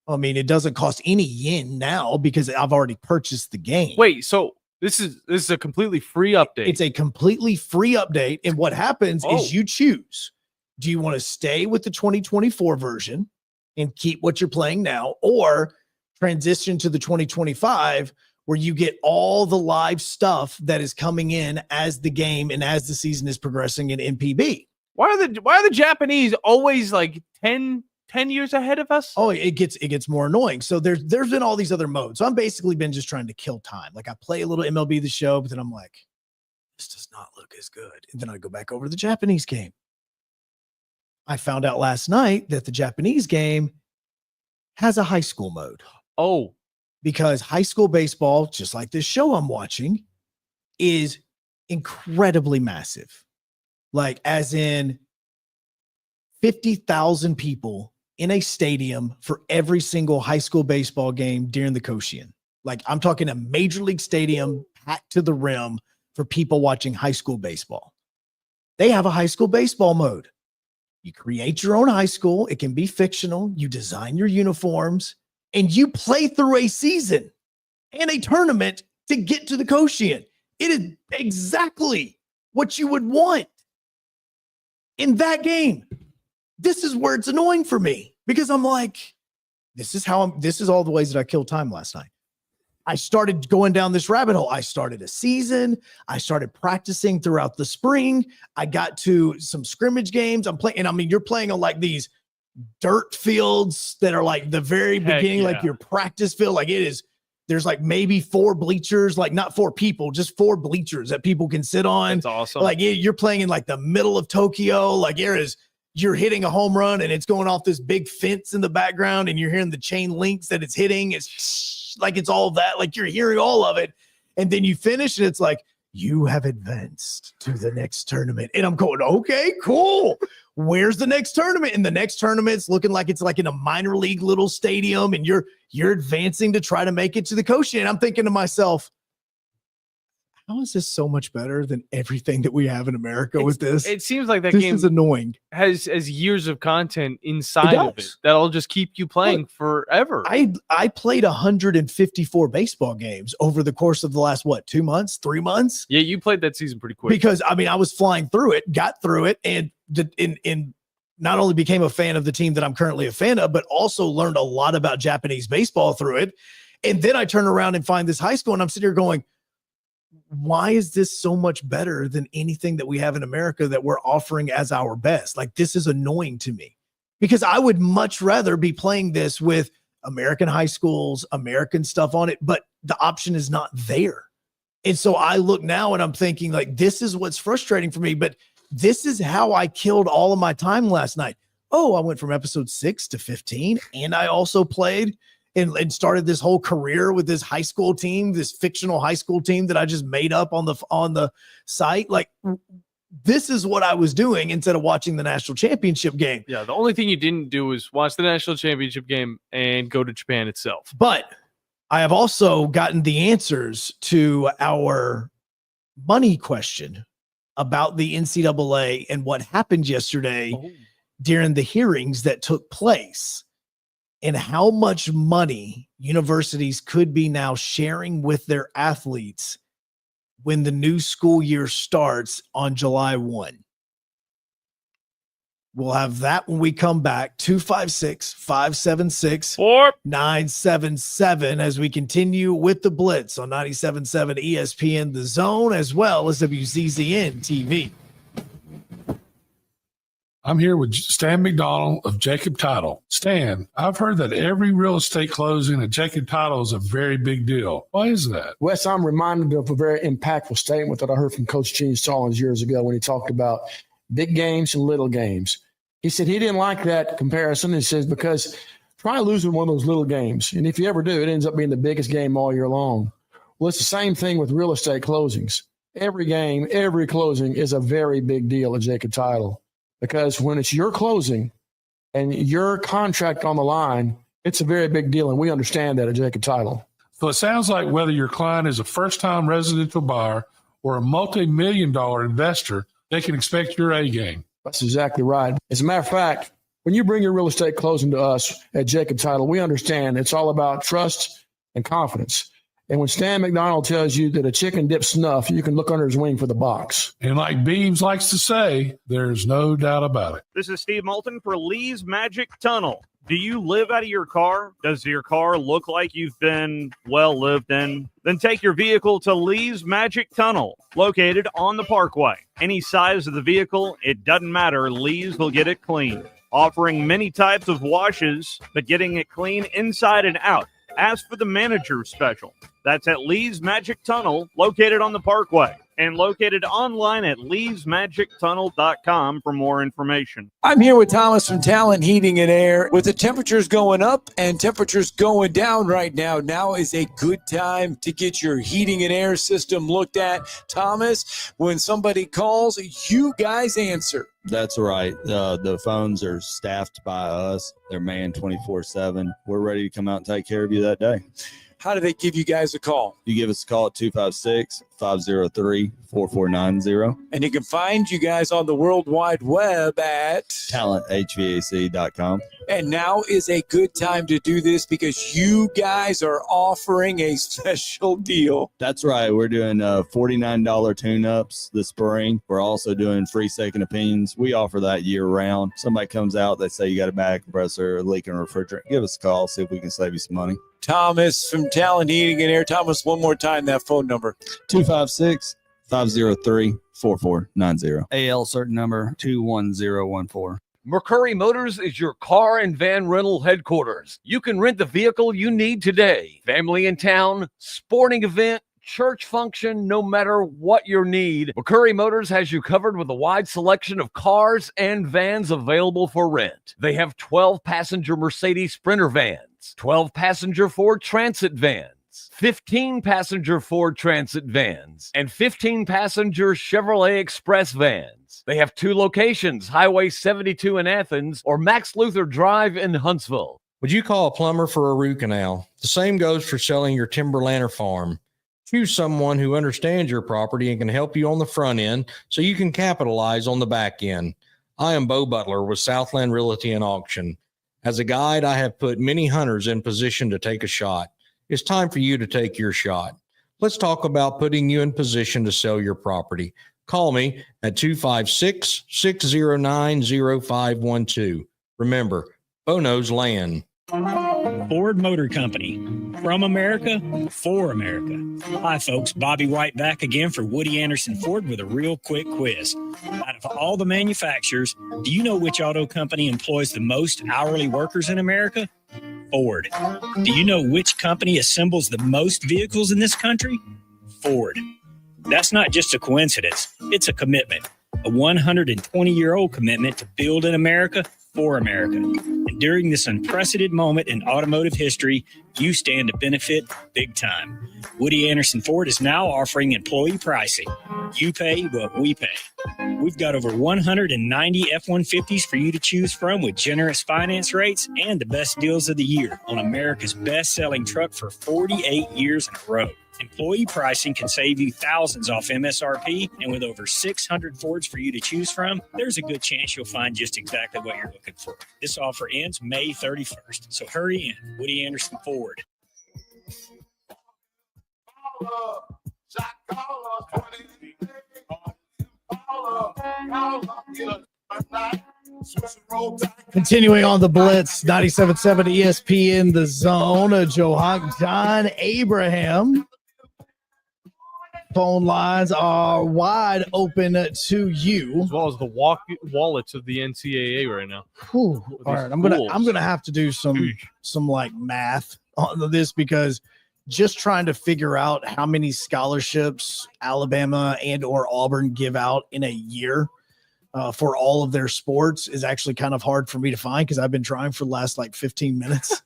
I mean, it doesn't cost any yen now because I've already purchased the game. Wait, so this is a completely free update. It's a completely free update. And what happens is you choose. Do you want to stay with the 2024 version and keep what you're playing now, or transition to the 2025 where you get all the live stuff that is coming in as the game and as the season is progressing in MPB? Why are the Japanese always like 10 years ahead of us? Oh, it gets more annoying. So there's been all these other modes. So I'm basically been just trying to kill time. Like, I play a little MLB The Show, but then I'm like, this does not look as good. And then I go back over to the Japanese game. I found out last night that the Japanese game has a high school mode. Oh, because high school baseball, just like this show I'm watching, is incredibly massive. Like, as in 50,000 people in a stadium for every single high school baseball game during the Koshien. Like, I'm talking a major league stadium packed to the rim for people watching high school baseball. They have a high school baseball mode. You create your own high school. It can be fictional. You design your uniforms and you play through a season and a tournament to get to the Koshien. It is exactly what you would want in that game. This is where it's annoying for me, because I'm like, this is all the ways that I killed time last night. I started going down this rabbit hole. I started a season. I started practicing throughout the spring. I got to some scrimmage games. I'm playing, and I mean, you're playing on like these dirt fields that are like the very beginning, like your practice field. Like, it is, There's like maybe 4 bleachers, like not 4 people, just 4 bleachers that people can sit on. That's awesome. Like you're playing in like the middle of Tokyo. Like you're hitting a home run and it's going off this big fence in the background and you're hearing the chain links that it's hitting. It's like it's all of that. Like you're hearing all of it. And then you finish and it's like, you have advanced to the next tournament. And I'm going, okay, cool. Where's the next tournament? And the next tournament's looking like it's like in a minor league little stadium and you're advancing to try to make it to the Koshi. And I'm thinking to myself, how is this so much better than everything that we have in America with this? It seems like that this game is annoying. Has years of content inside of it that'll just keep you playing forever. I played 154 baseball games over the course of the last, 2 months, 3 months? Yeah, you played that season pretty quick. Because, I was flying through it, got through it, and not only became a fan of the team that I'm currently a fan of, but also learned a lot about Japanese baseball through it. And then I turn around and find this high school, and I'm sitting here going, why is this so much better than anything that we have in America that we're offering as our best? Like, this is annoying to me because I would much rather be playing this with American high schools, American stuff on it, but the option is not there. And so I look now and I'm thinking like, this is what's frustrating for me, but this is how I killed all of my time last night. Oh, I went from episode 6 to 15 and I also played and started this whole career with this high school team, this fictional high school team that I just made up on the site. Like, this is what I was doing instead of watching the national championship game. Yeah, the only thing you didn't do was watch the national championship game and go to Japan itself. But I have also gotten the answers to our money question about the NCAA and what happened yesterday during the hearings that took place, and how much money universities could be now sharing with their athletes when the new school year starts on July 1. We'll have that when we come back. 256-576-4977 as we continue with the Blitz on 97.7 ESPN The Zone, as well as WZZN TV. I'm here with Stan McDonald of Jacob Title. Stan, I've heard that every real estate closing at Jacob Title is a very big deal. Why is that? Wes, I'm reminded of a very impactful statement that I heard from Coach Gene Stallings years ago when he talked about big games and little games. He said he didn't like that comparison. He says, because try losing one of those little games. And if you ever do, it ends up being the biggest game all year long. Well, it's the same thing with real estate closings. Every game, every closing is a very big deal at Jacob Title. Because when it's your closing and your contract on the line, it's a very big deal, and we understand that at Jacob Title. So it sounds like whether your client is a first-time residential buyer or a multi-million-dollar investor, they can expect your A game. That's exactly right. As a matter of fact, when you bring your real estate closing to us at Jacob Title, we understand it's all about trust and confidence. And when Stan McDonald tells you that a chicken dips snuff, you can look under his wing for the box. And like Beebs likes to say, there's no doubt about it. This is Steve Moulton for Lee's Magic Tunnel. Do you live out of your car? Does your car look like you've been well lived in? Then take your vehicle to Lee's Magic Tunnel, located on the Parkway. Any size of the vehicle, it doesn't matter. Lee's will get it clean. Offering many types of washes, but getting it clean inside and out. Ask for the manager special. That's at Lee's Magic Tunnel, located on the Parkway, and located online at leesmagictunnel.com for more information. I'm here with Thomas from Talent Heating and Air. With the temperatures going up and temperatures going down right now, now is a good time to get your heating and air system looked at. Thomas, when somebody calls, you guys answer. That's right. The phones are staffed by us. They're manned 24/7. We're ready to come out and take care of you that day. How do they give you guys a call? You give us a call at 256-503-4490. And you can find you guys on the World Wide Web at talenthvac.com. And now is a good time to do this because you guys are offering a special deal. That's right. We're doing $49 tune-ups this spring. We're also doing free second opinions. We offer that year-round. Somebody comes out, they say you got a bad compressor, a leaking refrigerant. Give us a call, see if we can save you some money. Thomas from Talent Heating and Air. Thomas, one more time, that phone number. 256-503-4490. AL certain number 21014. McCurry Motors is your car and van rental headquarters. You can rent the vehicle you need today. Family in town, sporting event, church function, no matter what your need, McCurry Motors has you covered with a wide selection of cars and vans available for rent. They have 12-passenger Mercedes Sprinter vans, 12-passenger Ford Transit vans, 15-passenger Ford Transit vans, and 15-passenger Chevrolet Express vans. They have 2 locations, Highway 72 in Athens or Max Luther Drive in Huntsville. Would you call a plumber for a root canal? The same goes for selling your timberland or farm. Choose someone who understands your property and can help you on the front end so you can capitalize on the back end. I am Bo Butler with Southland Realty and Auction. As a guide, I have put many hunters in position to take a shot. It's time for you to take your shot. Let's talk about putting you in position to sell your property. Call me at 256-609-0512. Remember, Bo knows land. Ford Motor Company. From America, for America. Hi, folks. Bobby White back again for Woody Anderson Ford with a real quick quiz. Out of all the manufacturers, do you know which auto company employs the most hourly workers in America? Ford. Do you know which company assembles the most vehicles in this country? Ford. That's not just a coincidence. It's a commitment. A 120-year-old commitment to build in America for America. And during this unprecedented moment in automotive history, you stand to benefit big time. Woody Anderson Ford is now offering employee pricing. You pay what we pay. We've got over 190 F-150s for you to choose from with generous finance rates and the best deals of the year on America's best-selling truck for 48 years in a row. Employee pricing can save you thousands off MSRP, and with over 600 Fords for you to choose from, there's a good chance you'll find just exactly what you're looking for. This offer ends May 31st, so hurry in. Woody Anderson Ford. Continuing on the Blitz, 97.7 ESPN, The Zone, Joe Hunk, John Abraham. Phone lines are wide open to you, as well as the wallets of the NCAA right now. Whew. All right, I'm gonna have to do some like math on this, because just trying to figure out how many scholarships Alabama and or Auburn give out in a year for all of their sports is actually kind of hard for me to find, because I've been trying for the last like 15 minutes.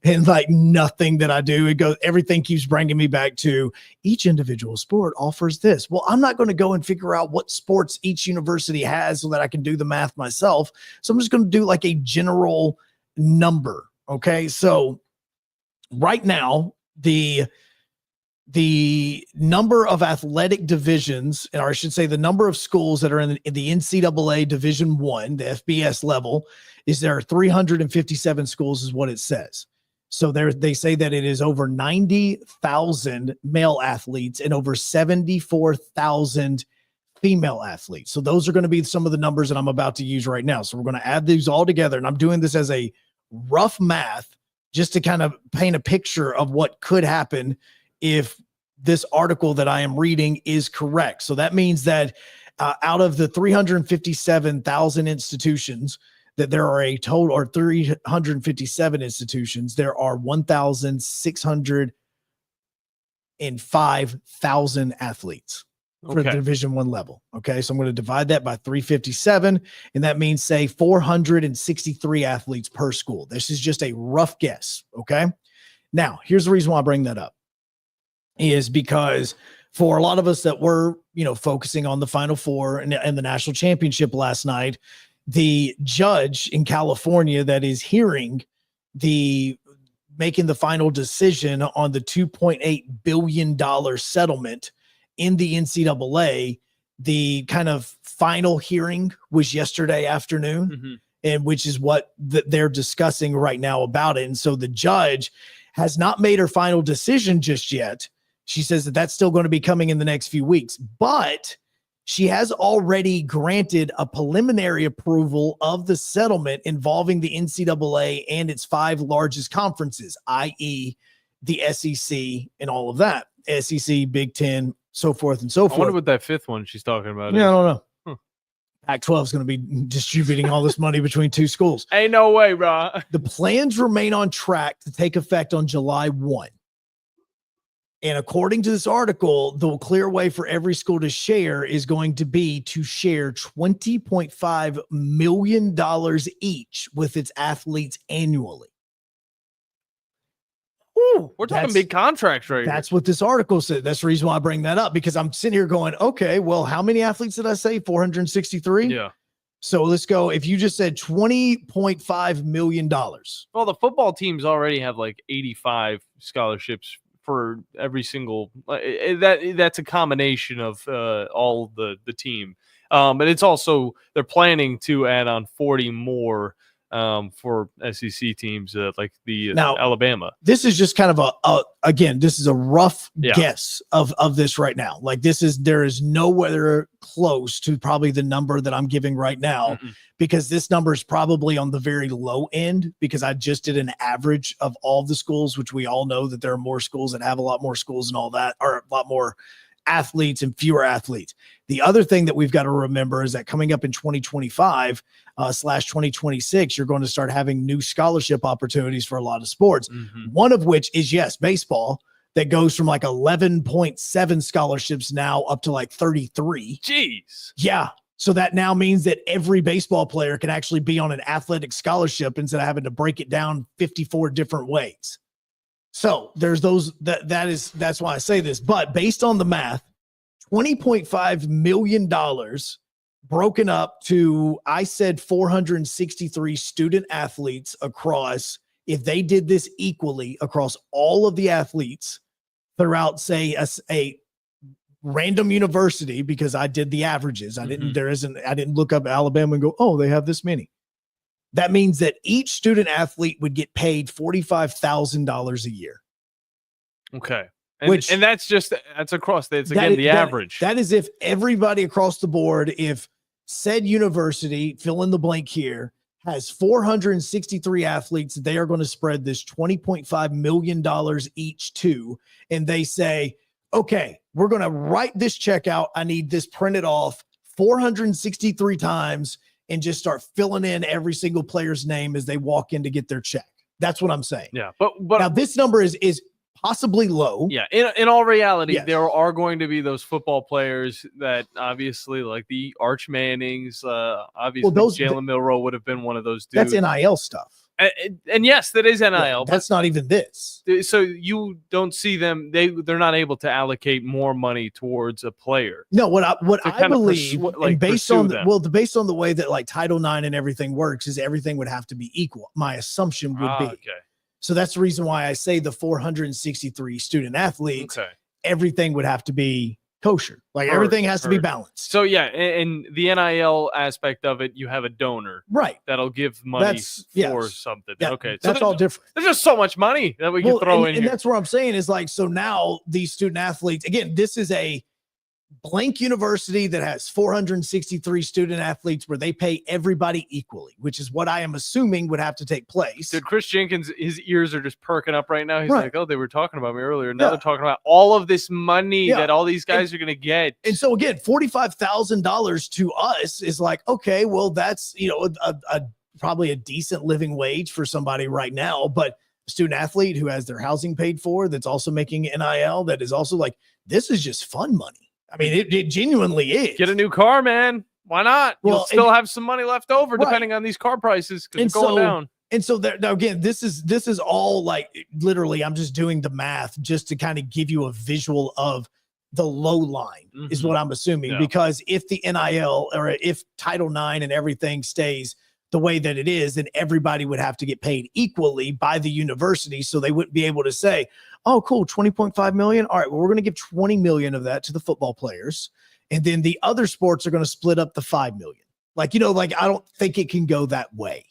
And like nothing that I do, everything keeps bringing me back to each individual sport offers this. Well, I'm not going to go and figure out what sports each university has so that I can do the math myself. So I'm just going to do like a general number. Okay. So right now, the number of athletic divisions, or I should say the number of schools that are in the NCAA Division I, the FBS level, is there are 357 schools is what it says. So they say that it is over 90,000 male athletes and over 74,000 female athletes. So those are going to be some of the numbers that I'm about to use right now. So we're going to add these all together, and I'm doing this as a rough math just to kind of paint a picture of what could happen if this article that I am reading is correct. So that means that out of the 357,000 institutions, that there are a total, or 357 institutions, there are 1,605,000 athletes for the Division I level. Okay, so I'm going to divide that by 357, and that means, say, 463 athletes per school. This is just a rough guess. Okay, now here's the reason why I bring that up, is because for a lot of us that were, focusing on the Final Four and the national championship last night, the judge in California that is hearing making the final decision on the $2.8 billion settlement in the NCAA, the kind of final hearing was yesterday afternoon, and which is what they're discussing right now about it. And so the judge has not made her final decision just yet. She says that that's still going to be coming in the next few weeks, but she has already granted a preliminary approval of the settlement involving the NCAA and its 5 largest conferences, i.e. the SEC and all of that. SEC, Big Ten, so forth and so forth. I wonder what that 5th one she's talking about is. Yeah, I don't know. Pac-12 is going to be distributing all this money between two schools. Ain't no way, bro. The plans remain on track to take effect on July 1. And according to this article, the clear way for every school to share is going to be to share $20.5 million each with its athletes annually. Ooh, we're talking big contracts right That's what this article said. That's the reason why I bring that up, because I'm sitting here going, okay, well, how many athletes did I say? 463? Yeah. So let's go. If you just said $20.5 million. Well, the football teams already have like 85 scholarships for every single that's a combination of all the team. But it's also they're planning to add on 40 more for SEC teams like the Now, Alabama. This is just kind of again, this is a rough guess of this right now. Like there is nowhere close to probably the number that I'm giving right now, because this number is probably on the very low end, because I just did an average of all the schools, which we all know that there are more schools that have a lot more schools and all that, or a lot more athletes and fewer athletes. The other thing that we've got to remember is that coming up in 2025 / 2026, you're going to start having new scholarship opportunities for a lot of sports. One of which is, yes, baseball, that goes from like 11.7 scholarships now up to like 33. Jeez. Yeah. So that now means that every baseball player can actually be on an athletic scholarship instead of having to break it down 54 different ways. So there's those that's why I say this. But based on the math, $20.5 million broken up to, I said 463 student athletes across, if they did this equally across all of the athletes throughout, say, a random university, because I did the averages. I didn't look up Alabama and go, oh, they have this many. That means that each student athlete would get paid $45,000 a year. Okay. And that's across, that's again the average. That is if everybody across the board, if said university, fill in the blank here, has 463 athletes, they are going to spread this $20.5 million each to, and they say, okay, we're going to write this check out. I need this printed off 463 times and just start filling in every single player's name as they walk in to get their check. That's what I'm saying. Yeah. But now this number is possibly low. Yeah. In all reality, there are going to be those football players that obviously, like the Arch Mannings, obviously Jalen Milroe would have been one of those dudes. That's NIL stuff. And yes, that is NIL. Yeah, that's not even this. So you don't see them. They're not able to allocate more money towards a player. No, what I believe, based on the way that like Title IX and everything works, is everything would have to be equal. My assumption would be. Okay. So that's the reason why I say the 463 student athletes, everything would have to be kosher. Like everything has to be balanced. So yeah, and the NIL aspect of it, you have a donor, right? That'll give money for something. Yeah, okay, so that's all different. There's just so much money that we can throw in here. And that's what I'm saying is like, so now these student athletes, again, this is a blank university that has 463 student athletes where they pay everybody equally, which is what I am assuming would have to take place. Dude, Chris Jenkins, his ears are just perking up right now. He's like, oh, they were talking about me earlier. Now they're talking about all of this money that all these guys are going to get. And so again, $45,000 to us is like, okay, well, that's, a probably a decent living wage for somebody right now, but a student athlete who has their housing paid for, that's also making NIL, that is also like, this is just fun money. I mean, it genuinely is. Get a new car, man. Why not? Well, You'll still have some money left over, depending on these car prices, because they're going down. And so now again, this is all like literally, I'm just doing the math just to kind of give you a visual of the low line is what I'm assuming. Because if the NIL or if Title IX and everything stays the way that it is, then everybody would have to get paid equally by the university. So they wouldn't be able to say, oh, cool, 20.5 million. All right, well, we're going to give 20 million of that to the football players. And then the other sports are going to split up the 5 million. I don't think it can go that way.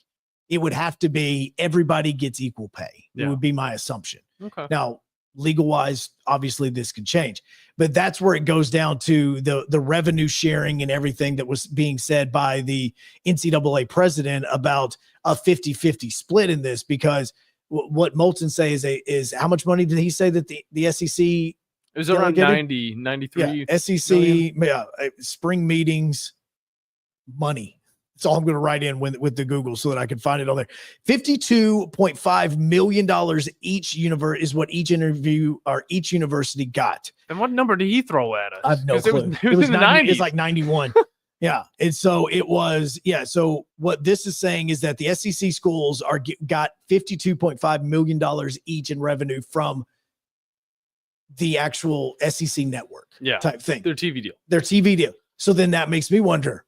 It would have to be everybody gets equal pay. It would be my assumption. Okay. Now, legal wise, obviously this could change, but that's where it goes down to the revenue sharing and everything that was being said by the NCAA president about a 50-50 split in this, because what Moulton says is how much money did he say that the SEC? It was around 90, 93. SEC spring meetings. money. That's all I'm going to write in with the Google so that I can find it on there. $52.5 million each universe is what each university got. And what number did he throw at us? I have no clue. It was in the 90s. It's like 91. Yeah. And so it was, So what this is saying is that the SEC schools got $52.5 million each in revenue from the actual SEC network type thing. Their TV deal. So then that makes me wonder,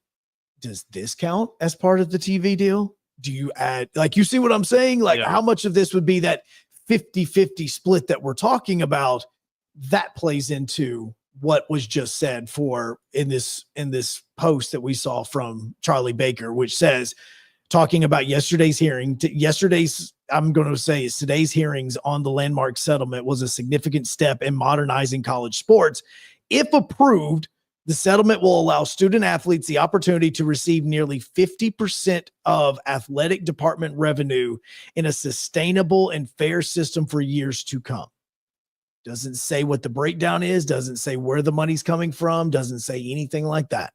does this count as part of the TV deal? Do you add, like, you see what I'm saying? Like how much of this would be that 50-50 split that we're talking about that plays into what was just said in this post that we saw from Charlie Baker, which says, talking about yesterday's hearing, I'm going to say today's hearings on the landmark settlement was a significant step in modernizing college sports. If approved, the settlement will allow student athletes the opportunity to receive nearly 50% of athletic department revenue in a sustainable and fair system for years to come. Doesn't say what the breakdown is, doesn't say where the money's coming from, doesn't say anything like that.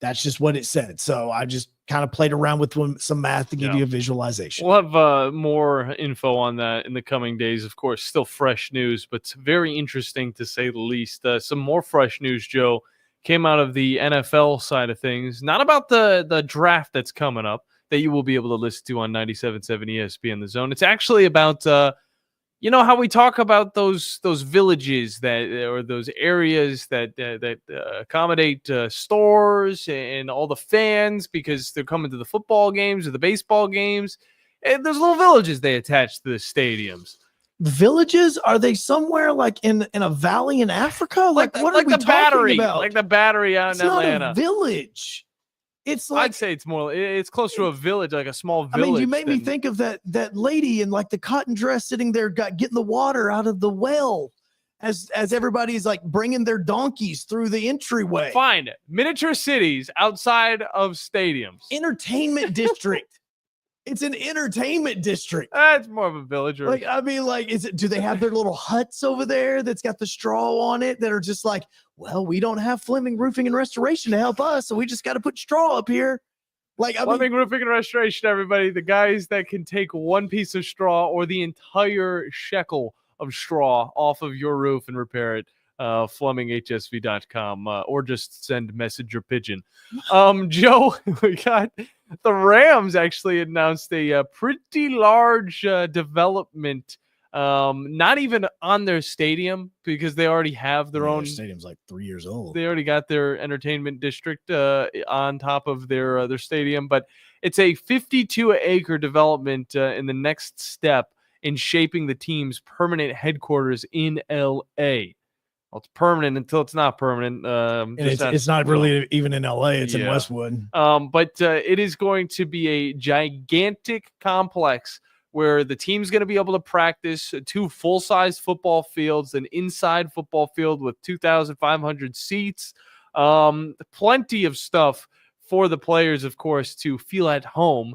That's just what it said. So I just kind of played around with some math to give you a visualization. We'll have more info on that in the coming days. Of course, still fresh news, but it's very interesting to say the least. Some more fresh news, Joe, came out of the NFL side of things. Not about the draft that's coming up that you will be able to listen to on 97.7 ESPN The Zone. It's actually about how we talk about those villages or those areas that accommodate stores and all the fans because they're coming to the football games or the baseball games. And there's little villages they attach to the stadiums. Villages? Are they somewhere like in a valley in Africa? Like what are we talking about? Like the Battery out in Atlanta. Not a village. It's like, I'd say it's close to a village, like a small village. I mean, you made me think of that lady in like the cotton dress sitting there, getting the water out of the well as everybody's like bringing their donkeys through the entryway. Fine. Miniature cities outside of stadiums. Entertainment district. It's an entertainment district. It's more of a village. Do they have their little huts over there that's got the straw on it that are just like, well, we don't have Fleming Roofing and Restoration to help us, so we just got to put straw up here. Fleming Roofing and Restoration, everybody, the guys that can take one piece of straw or the entire shekel of straw off of your roof and repair it. FlemingHSV.com or just send messenger pigeon. Joe, we got the Rams actually announced a pretty large development, not even on their stadium because they already have their own. Their stadium's like 3 years old. They already got their entertainment district on top of their stadium, but it's a 52-acre development in the next step in shaping the team's permanent headquarters in L.A. Well, it's permanent until it's not permanent. It's not really even in LA. It's in Westwood. But it is going to be a gigantic complex where the team's going to be able to practice 2 full-size football fields, an inside football field with 2,500 seats, plenty of stuff for the players, of course, to feel at home.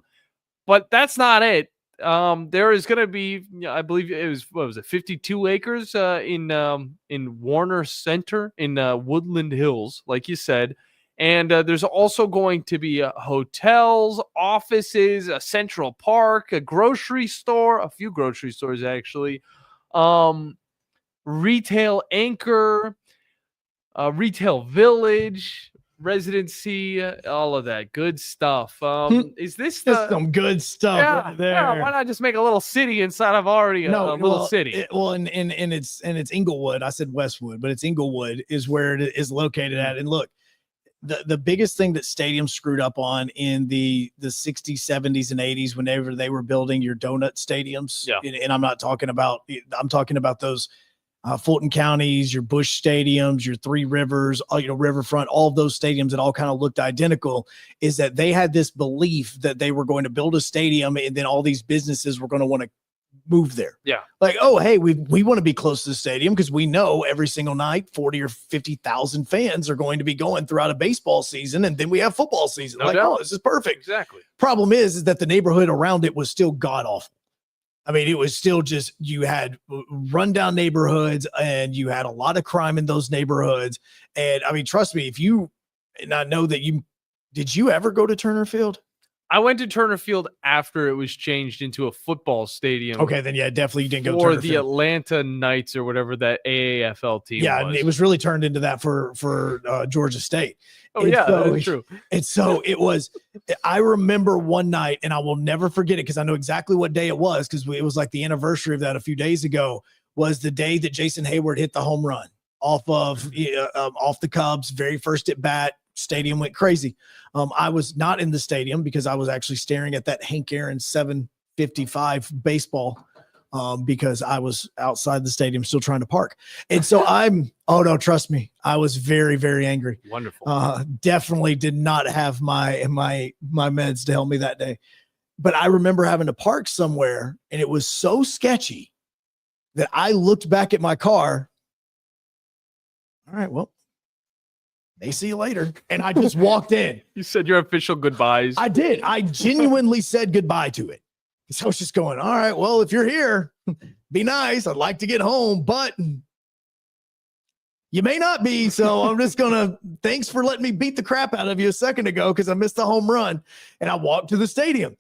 But that's not it. There is going to be, I believe it was 52 acres in Warner Center in Woodland Hills, like you said. And there's also going to be hotels, offices, a Central Park, a grocery store, a few grocery stores actually, retail anchor, retail village, residency, all of that good stuff. Is this some good stuff right there? Yeah, why not just make a little city inside of already a little city? And it's Inglewood. I said Westwood, but it's Inglewood is where it is located at. And look, the biggest thing that stadiums screwed up on in the 60s, 70s, and 80s, whenever they were building your donut stadiums, and I'm talking about those Fulton counties, your Bush stadiums, your Three Rivers, Riverfront, all of those stadiums that all kind of looked identical, is that they had this belief that they were going to build a stadium and then all these businesses were going to want to move there. Yeah. Like, oh, hey, we want to be close to the stadium because we know every single night 40 or 50,000 fans are going to be going throughout a baseball season, and then we have football season. Oh, this is perfect. Exactly. Problem is that the neighborhood around it was still god-awful. I mean, it was still just, you had rundown neighborhoods and you had a lot of crime in those neighborhoods. And I mean, trust me, and I know that you Did you ever go to Turner Field? I went to Turner Field after it was changed into a football stadium. Okay, then yeah, definitely you didn't go to for Turner the Field. Atlanta Knights or whatever that AAFL team Yeah, was. it was really turned into that for Georgia State. Oh, And yeah, so- that's true. And so it was. I remember one night, and I will never forget it because I know exactly what day it was because it was like the anniversary of that a few days ago. Was the day that Jason Hayward hit the home run off the Cubs, very first at bat. Stadium went crazy. I was not in the stadium because I was actually staring at that Hank Aaron 755 baseball because I was outside the stadium still trying to park. And so oh no, trust me, I was very, very angry. Wonderful. Definitely did not have my meds to help me that day. But I remember having to park somewhere and it was so sketchy that I looked back at my car. All right, well, they see you later. And I just walked in. You said your official goodbyes. I did. I genuinely said goodbye to it. So I was just going, all right, well, if you're here, be nice. I'd like to get home, but you may not be. So I'm just going to, thanks for letting me beat the crap out of you a second ago because I missed the home run. And I walked to the stadium.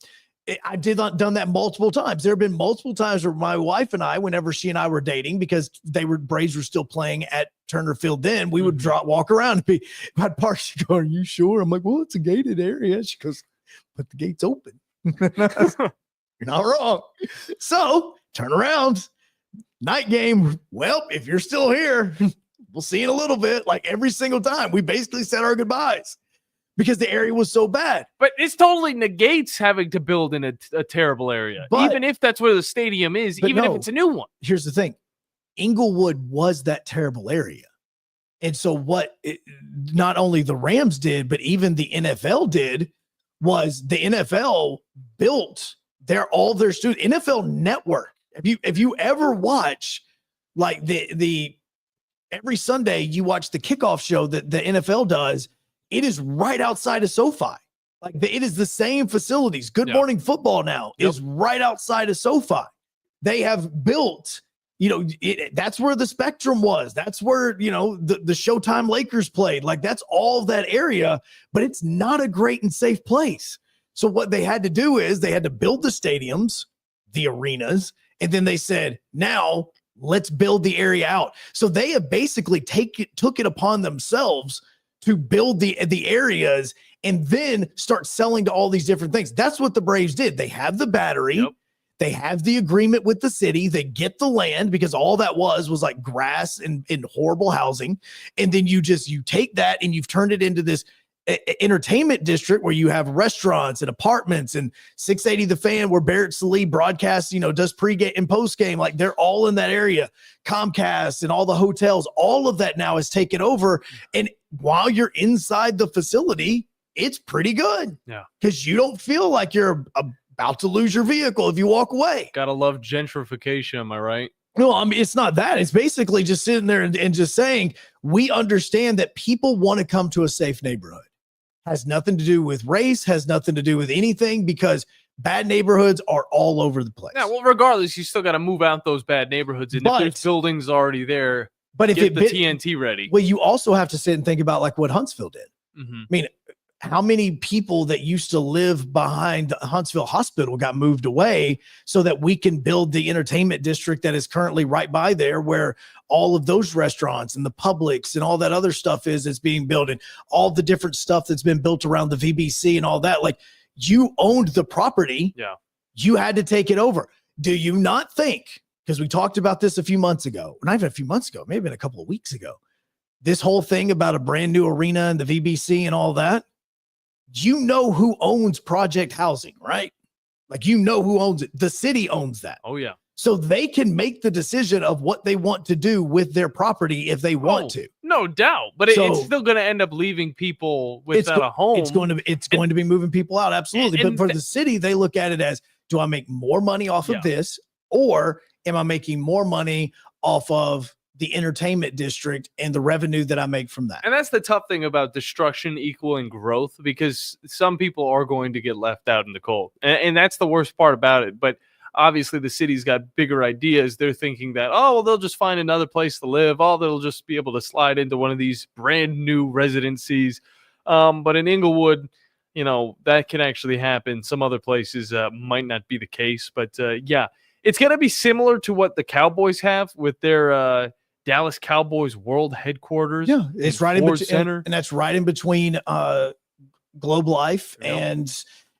I did not done that multiple times. There have been multiple times where my wife and I, whenever she and I were dating, because Braves were still playing at Turner Field then, we would walk around and I'd park. She go, are you sure? I'm like, well, it's a gated area. She goes, but the gate's open. You're not wrong. So turn around, night game. Well, if you're still here, we'll see you in a little bit. Like every single time, we basically said our goodbyes because the area was so bad. But it's totally negates having to build in a terrible area, even if that's where the stadium is, even if it's a new one. Here's the thing. Inglewood was that terrible area. And so not only the Rams did, but even the NFL did was the NFL built all their students, NFL Network. If you ever watch like the every Sunday you watch the kickoff show that the NFL does, it is right outside of SoFi. Like it is the same facilities. Good Morning Football now is right outside of SoFi. They have built, that's where the Spectrum was. That's where, the Showtime Lakers played. Like that's all that area, but it's not a great and safe place. So what they had to do is they had to build the stadiums, the arenas, and then they said, now let's build the area out. So they have basically took it upon themselves to build the areas and then start selling to all these different things. That's what the Braves did. They have the battery. Yep. They have the agreement with the city. They get the land because all that was like grass and horrible housing. And then you take that and you've turned it into this entertainment district where you have restaurants and apartments and 680 The Fan where Barrett Sallee broadcasts, does pregame and postgame. Like they're all in that area. Comcast and all the hotels, all of that now is taken over. And while you're inside the facility, it's pretty good. Yeah. Because you don't feel like you're about to lose your vehicle if you walk away. Gotta love gentrification, am I right? No, I mean, it's not that. It's basically just sitting there and just saying, we understand that people want to come to a safe neighborhood. Has nothing to do with race, has nothing to do with anything because bad neighborhoods are all over the place. Yeah, well, regardless, you still got to move out those bad neighborhoods. And if there's buildings already there, but if get the TNT ready. Well, you also have to sit and think about like what Huntsville did. Mm-hmm. I mean, how many people that used to live behind the Huntsville Hospital got moved away so that we can build the entertainment district that is currently right by there where all of those restaurants and the Publix and all that other stuff is being built and all the different stuff that's been built around the VBC and all that. Like you owned the property. Yeah. You had to take it over. Do you not think, because we talked about this a few months ago, not even a few months ago, maybe a couple of weeks ago, this whole thing about a brand new arena and the VBC and all that, who owns Project Housing, right? Like, who owns it. The city owns that. Oh, yeah. So they can make the decision of what they want to do with their property if they want to. No doubt. But it's still going to end up leaving people without a home. It's going to be moving people out. Absolutely. But for the city, they look at it as, do I make more money off of this? Or am I making more money off of the entertainment district and the revenue that I make from that? And that's the tough thing about destruction equaling growth, because some people are going to get left out in the cold. And that's the worst part about it. But obviously the city's got bigger ideas. They're thinking that, they'll just find another place to live. They'll just be able to slide into one of these brand new residencies. But in Inglewood, that can actually happen. Some other places might not be the case, but yeah, it's going to be similar to what the Cowboys have with their Dallas Cowboys World Headquarters. Yeah, it's right in between, Center. and that's right in between Globe Life and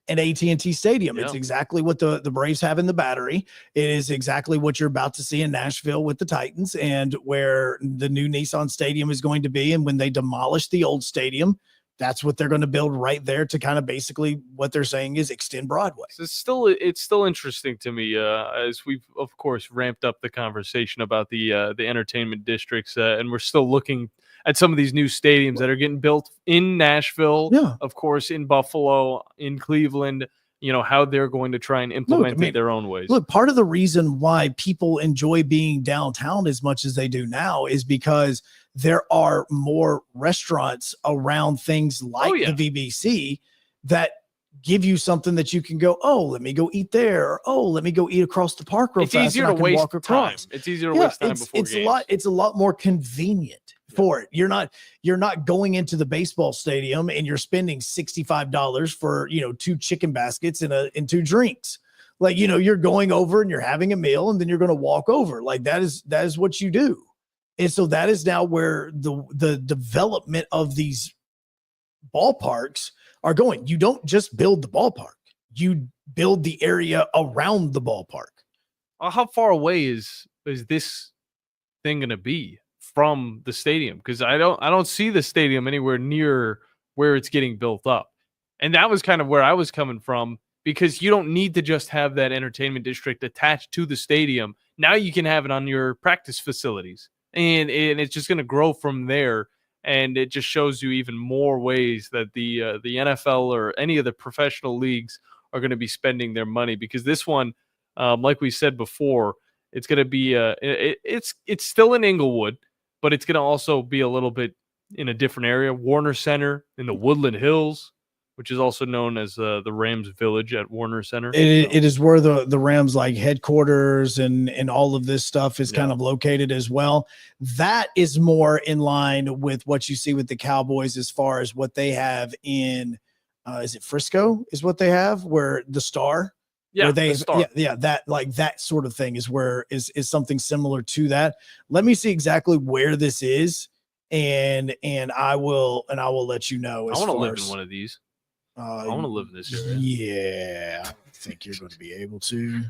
AT&T Stadium. Yeah. It's exactly what the Braves have in the Battery. It is exactly what you're about to see in Nashville with the Titans, and where the new Nissan Stadium is going to be. And when they demolish the old stadium, that's what they're going to build right there to kind of basically what they're saying is extend Broadway. So it's still interesting to me as we've of course ramped up the conversation about the entertainment districts, and we're still looking at some of these new stadiums that are getting built in Nashville, of course, in Buffalo, in Cleveland. How they're going to try and implement it their own ways. Look, part of the reason why people enjoy being downtown as much as they do now is because there are more restaurants around things like the VBC that give you something that you can go, oh, let me go eat there, or oh, let me go eat across the park real fast. It's easier to waste time. It's easier to waste time before it's games. It's a lot more convenient for it. You're not going into the baseball stadium and you're spending $65 for 2 chicken baskets and 2 drinks. Like, you're going over and you're having a meal and then you're going to walk over. Like that is what you do. And so that is now where the development of these ballparks are going. You don't just build the ballpark, you build the area around the ballpark. How far away is this thing going to be from the stadium? Because I don't see the stadium anywhere near where it's getting built up. And that was kind of where I was coming from, because you don't need to just have that entertainment district attached to the stadium. Now you can have it on your practice facilities, and it's just going to grow from there. And it just shows you even more ways that the NFL or any of the professional leagues are going to be spending their money, because this one, like we said before, it's going to be it's still in Inglewood, but it's going to also be a little bit in a different area. Warner Center in the Woodland Hills, which is also known as the Rams Village at Warner Center. It is where the Rams like headquarters and all of this stuff is kind of located as well. That is more in line with what you see with the Cowboys as far as what they have in is it Frisco is what they have, where the Star. Yeah, the Star. That like that sort of thing is where is something similar to that. Let me see exactly where this is, and I will let you know. I want to live in one of these. I want to live in this area. Yeah, I think you're going to be able to.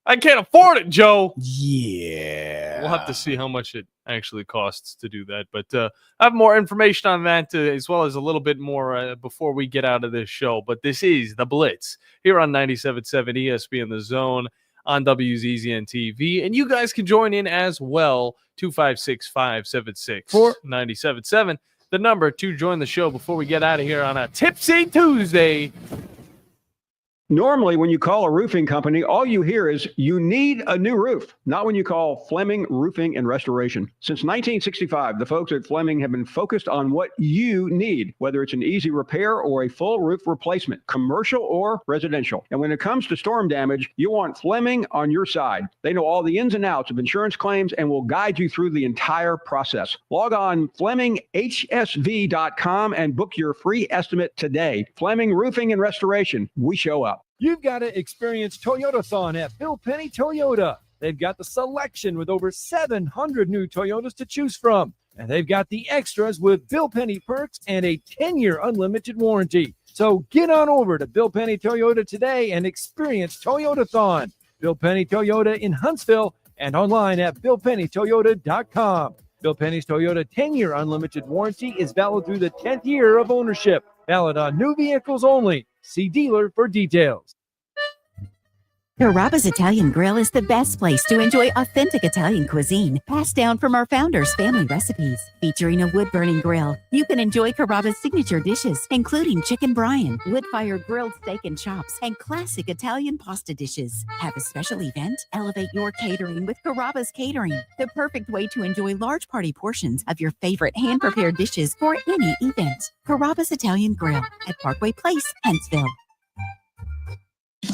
I can't afford it, Joe. Yeah. We'll have to see how much it actually costs to do that. But I have more information on that as well as a little bit more before we get out of this show. But this is The Blitz here on 97.7 ESPN The Zone on WZZN TV. And you guys can join in as well, 256-576-97.7. The number to join the show before we get out of here on a Tipsy Tuesday. Normally, when you call a roofing company, all you hear is you need a new roof. Not when you call Fleming Roofing and Restoration. Since 1965, the folks at Fleming have been focused on what you need, whether it's an easy repair or a full roof replacement, commercial or residential. And when it comes to storm damage, you want Fleming on your side. They know all the ins and outs of insurance claims and will guide you through the entire process. Log on FlemingHSV.com and book your free estimate today. Fleming Roofing and Restoration. We show up. You've got to experience Toyotathon at Bill Penny Toyota. They've got the selection with over 700 new Toyotas to choose from. And they've got the extras with Bill Penny perks and a 10-year unlimited warranty. So get on over to Bill Penny Toyota today and experience Toyotathon. Bill Penny Toyota in Huntsville and online at BillPennyToyota.com. Bill Penny's Toyota 10-year unlimited warranty is valid through the 10th year of ownership. Valid on new vehicles only. See dealer for details. Carrabba's Italian Grill is the best place to enjoy authentic Italian cuisine, passed down from our founders' family recipes. Featuring a wood-burning grill, you can enjoy Carrabba's signature dishes, including chicken brine, wood-fired grilled steak and chops, and classic Italian pasta dishes. Have a special event? Elevate your catering with Carrabba's Catering, the perfect way to enjoy large party portions of your favorite hand-prepared dishes for any event. Carrabba's Italian Grill at Parkway Place, Huntsville.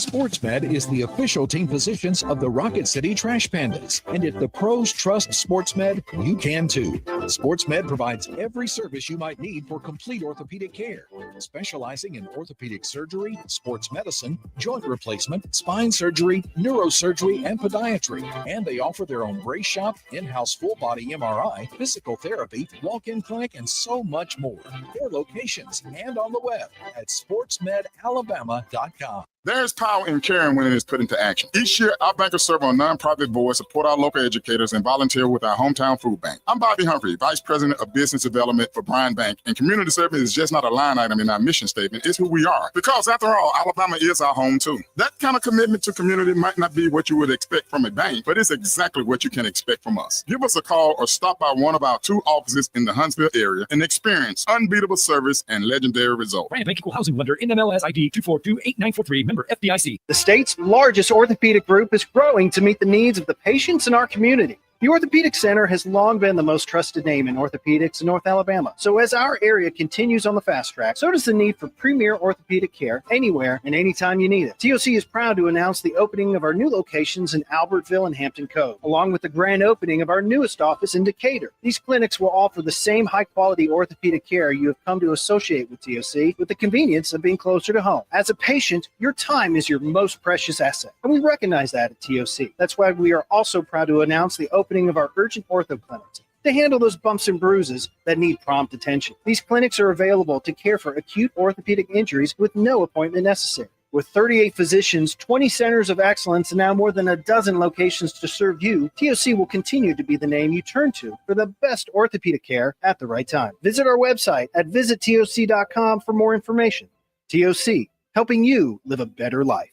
SportsMed is the official team physicians of the Rocket City Trash Pandas. And if the pros trust SportsMed, you can too. SportsMed provides every service you might need for complete orthopedic care, specializing in orthopedic surgery, sports medicine, joint replacement, spine surgery, neurosurgery, and podiatry. And they offer their own brace shop, in-house full-body MRI, physical therapy, walk-in clinic, and so much more. 4 locations and on the web at sportsmedalabama.com. There's power in caring when it is put into action. Each year, our bankers serve on nonprofit boards, support our local educators, and volunteer with our hometown food bank. I'm Bobby Humphrey, Vice President of Business Development for Bryan Bank, and community service is just not a line item in our mission statement. It's who we are. Because after all, Alabama is our home too. That kind of commitment to community might not be what you would expect from a bank, but it's exactly what you can expect from us. Give us a call or stop by one of our 2 offices in the Huntsville area and experience unbeatable service and legendary results. Bryan Bank Equal Housing Lender, NMLS ID 2428943, member FDIC. The state's largest orthopedic group is growing to meet the needs of the patients in our community. The Orthopedic Center has long been the most trusted name in orthopedics in North Alabama. So as our area continues on the fast track, so does the need for premier orthopedic care anywhere and anytime you need it. TOC is proud to announce the opening of our new locations in Albertville and Hampton Cove, along with the grand opening of our newest office in Decatur. These clinics will offer the same high-quality orthopedic care you have come to associate with TOC, with the convenience of being closer to home. As a patient, your time is your most precious asset, and we recognize that at TOC. That's why we are also proud to announce the opening of our urgent ortho clinics to handle those bumps and bruises that need prompt attention. These clinics are available to care for acute orthopedic injuries with no appointment necessary. With 38 physicians, 20 centers of excellence, and now more than a dozen locations to serve you, TOC will continue to be the name you turn to for the best orthopedic care at the right time. Visit our website at visittoc.com for more information. TOC, helping you live a better life.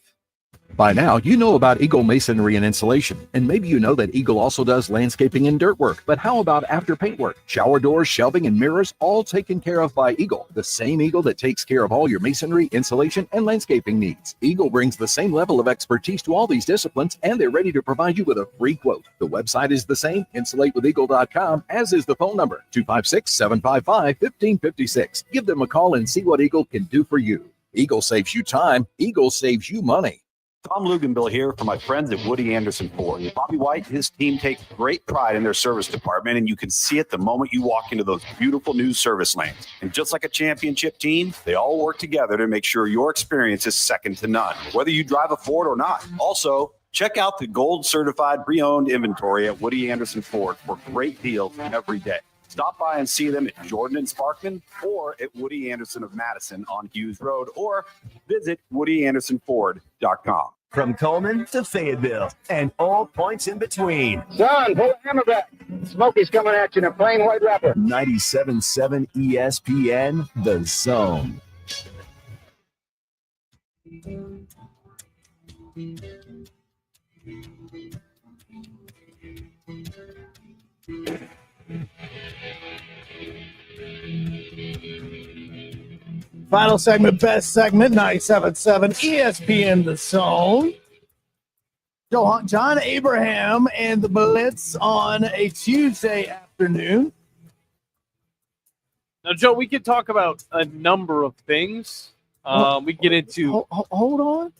By now, you know about Eagle Masonry and Insulation, and maybe you know that Eagle also does landscaping and dirt work. But how about after paint work? Shower doors, shelving, and mirrors, all taken care of by Eagle, the same Eagle that takes care of all your masonry, insulation, and landscaping needs. Eagle brings the same level of expertise to all these disciplines, and they're ready to provide you with a free quote. The website is the same, insulatewitheagle.com, as is the phone number, 256-755-1556. Give them a call and see what Eagle can do for you. Eagle saves you time. Eagle saves you money. Tom Luganbill here for my friends at Woody Anderson Ford. Bobby White, his team take great pride in their service department, and you can see it the moment you walk into those beautiful new service lanes. And just like a championship team, they all work together to make sure your experience is second to none, whether you drive a Ford or not. Also, check out the gold certified pre-owned inventory at Woody Anderson Ford for great deals every day. Stop by and see them at Jordan and Sparkman or at Woody Anderson of Madison on Hughes Road, or visit WoodyAndersonFord.com. From Coleman to Fayetteville and all points in between. Son, pull the hammer back. Smokey's coming at you in a plain white wrapper. 97.7 ESPN, The Zone. Final segment, best segment, 97.7 ESPN The Zone. John Abraham and the Blitz on a Tuesday afternoon. Now, Joe, we could talk about a number of things. We get into hold on,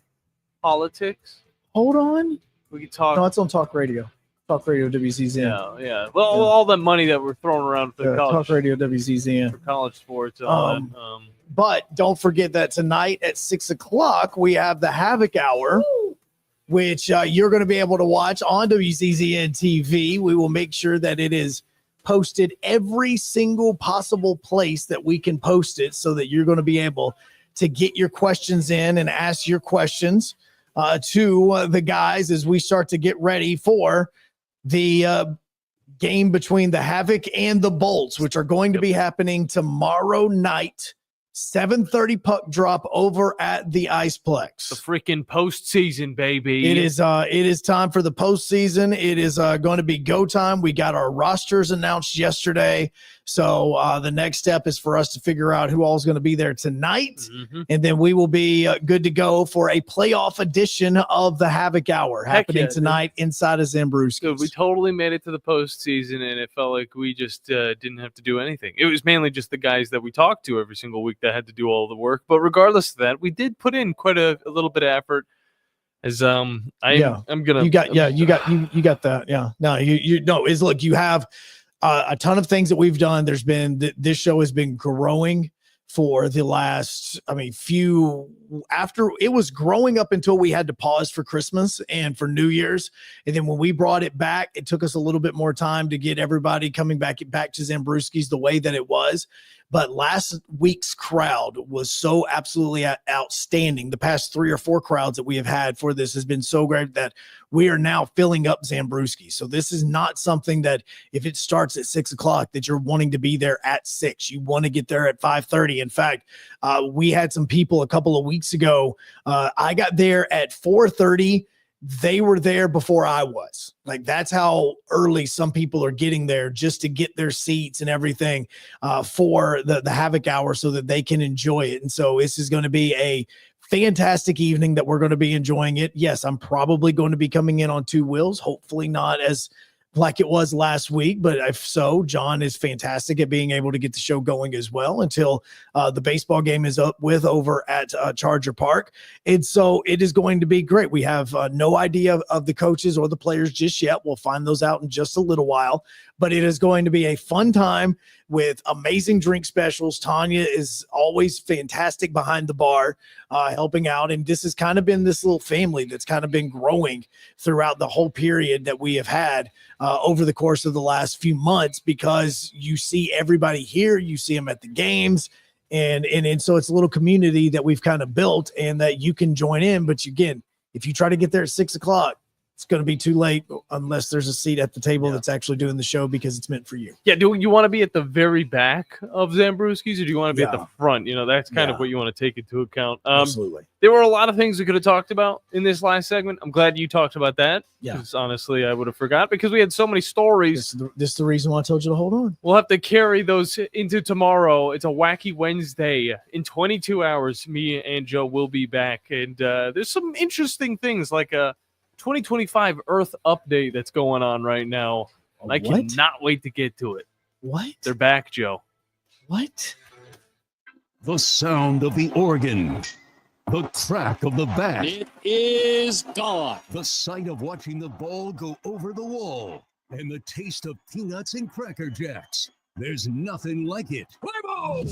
politics. Hold on. We could talk. No, it's on Talk Radio. Talk Radio WZZN. Yeah. Well, all the money that we're throwing around for college. Talk Radio WZZN. For college sports. All that. But don't forget that tonight at 6 o'clock, we have the Havoc Hour, which you're going to be able to watch on WZZN TV. We will make sure that it is posted every single possible place that we can post it, so that you're going to be able to get your questions in and ask your questions to the guys as we start to get ready for the game between the Havoc and the Bolts, which are going to be happening tomorrow night. 7:30 puck drop over at the Iceplex. The freaking postseason, baby. It is time for the postseason. It is going to be go time. We got our rosters announced yesterday. So the next step is for us to figure out who all is going to be there tonight. Mm-hmm. And then we will be good to go for a playoff edition of the Havoc Hour happening tonight inside of Zambruski. So we totally made it to the postseason, and it felt like we just didn't have to do anything. It was mainly just the guys that we talked to every single week that had to do all the work. But regardless of that, we did put in quite a little bit of effort I'm gonna. You got that. Yeah. No, look, you have a ton of things that we've done. There's been this show has been growing for the last, after it was growing up until we had to pause for Christmas and for New Year's. And then when we brought it back, it took us a little bit more time to get everybody coming back to Zambruski's the way that it was. But last week's crowd was so absolutely outstanding. The past 3 or 4 crowds that we have had for this has been so great that we are now filling up Zambruski. So this is not something that if it starts at 6 o'clock that you're wanting to be there at 6. You want to get there at 5:30. In fact, we had some people a couple of weeks ago. I got there at 4:30. They were there before I was. Like, that's how early some people are getting there just to get their seats and everything for the Havoc Hour so that they can enjoy it. And so this is going to be a fantastic evening that we're going to be enjoying it. Yes, I'm probably going to be coming in on 2 wheels, hopefully not as like it was last week, but if so, John is fantastic at being able to get the show going as well until the baseball game is up with over at Charger Park. And so it is going to be great. We have no idea of the coaches or the players just yet. We'll find those out in just a little while, but it is going to be a fun time with amazing drink specials. Tanya is always fantastic behind the bar, helping out. And this has kind of been this little family that's kind of been growing throughout the whole period that we have had over the course of the last few months, because you see everybody here, you see them at the games. And so it's a little community that we've kind of built and that you can join in. But again, if you try to get there at 6 o'clock, it's going to be too late unless there's a seat at the table that's actually doing the show because it's meant for you. Yeah. Do you want to be at the very back of Zambruski's, or do you want to be at the front? That's kind of what you want to take into account. Absolutely. There were a lot of things we could have talked about in this last segment. I'm glad you talked about that. Yeah. Because honestly, I would have forgot because we had so many stories. This is the reason why I told you to hold on. We'll have to carry those into tomorrow. It's a wacky Wednesday. In 22 hours, me and Joe will be back. And there's some interesting things like a 2025 Earth update that's going on right now. I cannot wait to get to it. What? They're back, Joe. What? The sound of the organ. The crack of the bat. It is gone. The sight of watching the ball go over the wall. And the taste of peanuts and Cracker Jacks. There's nothing like it. Play ball!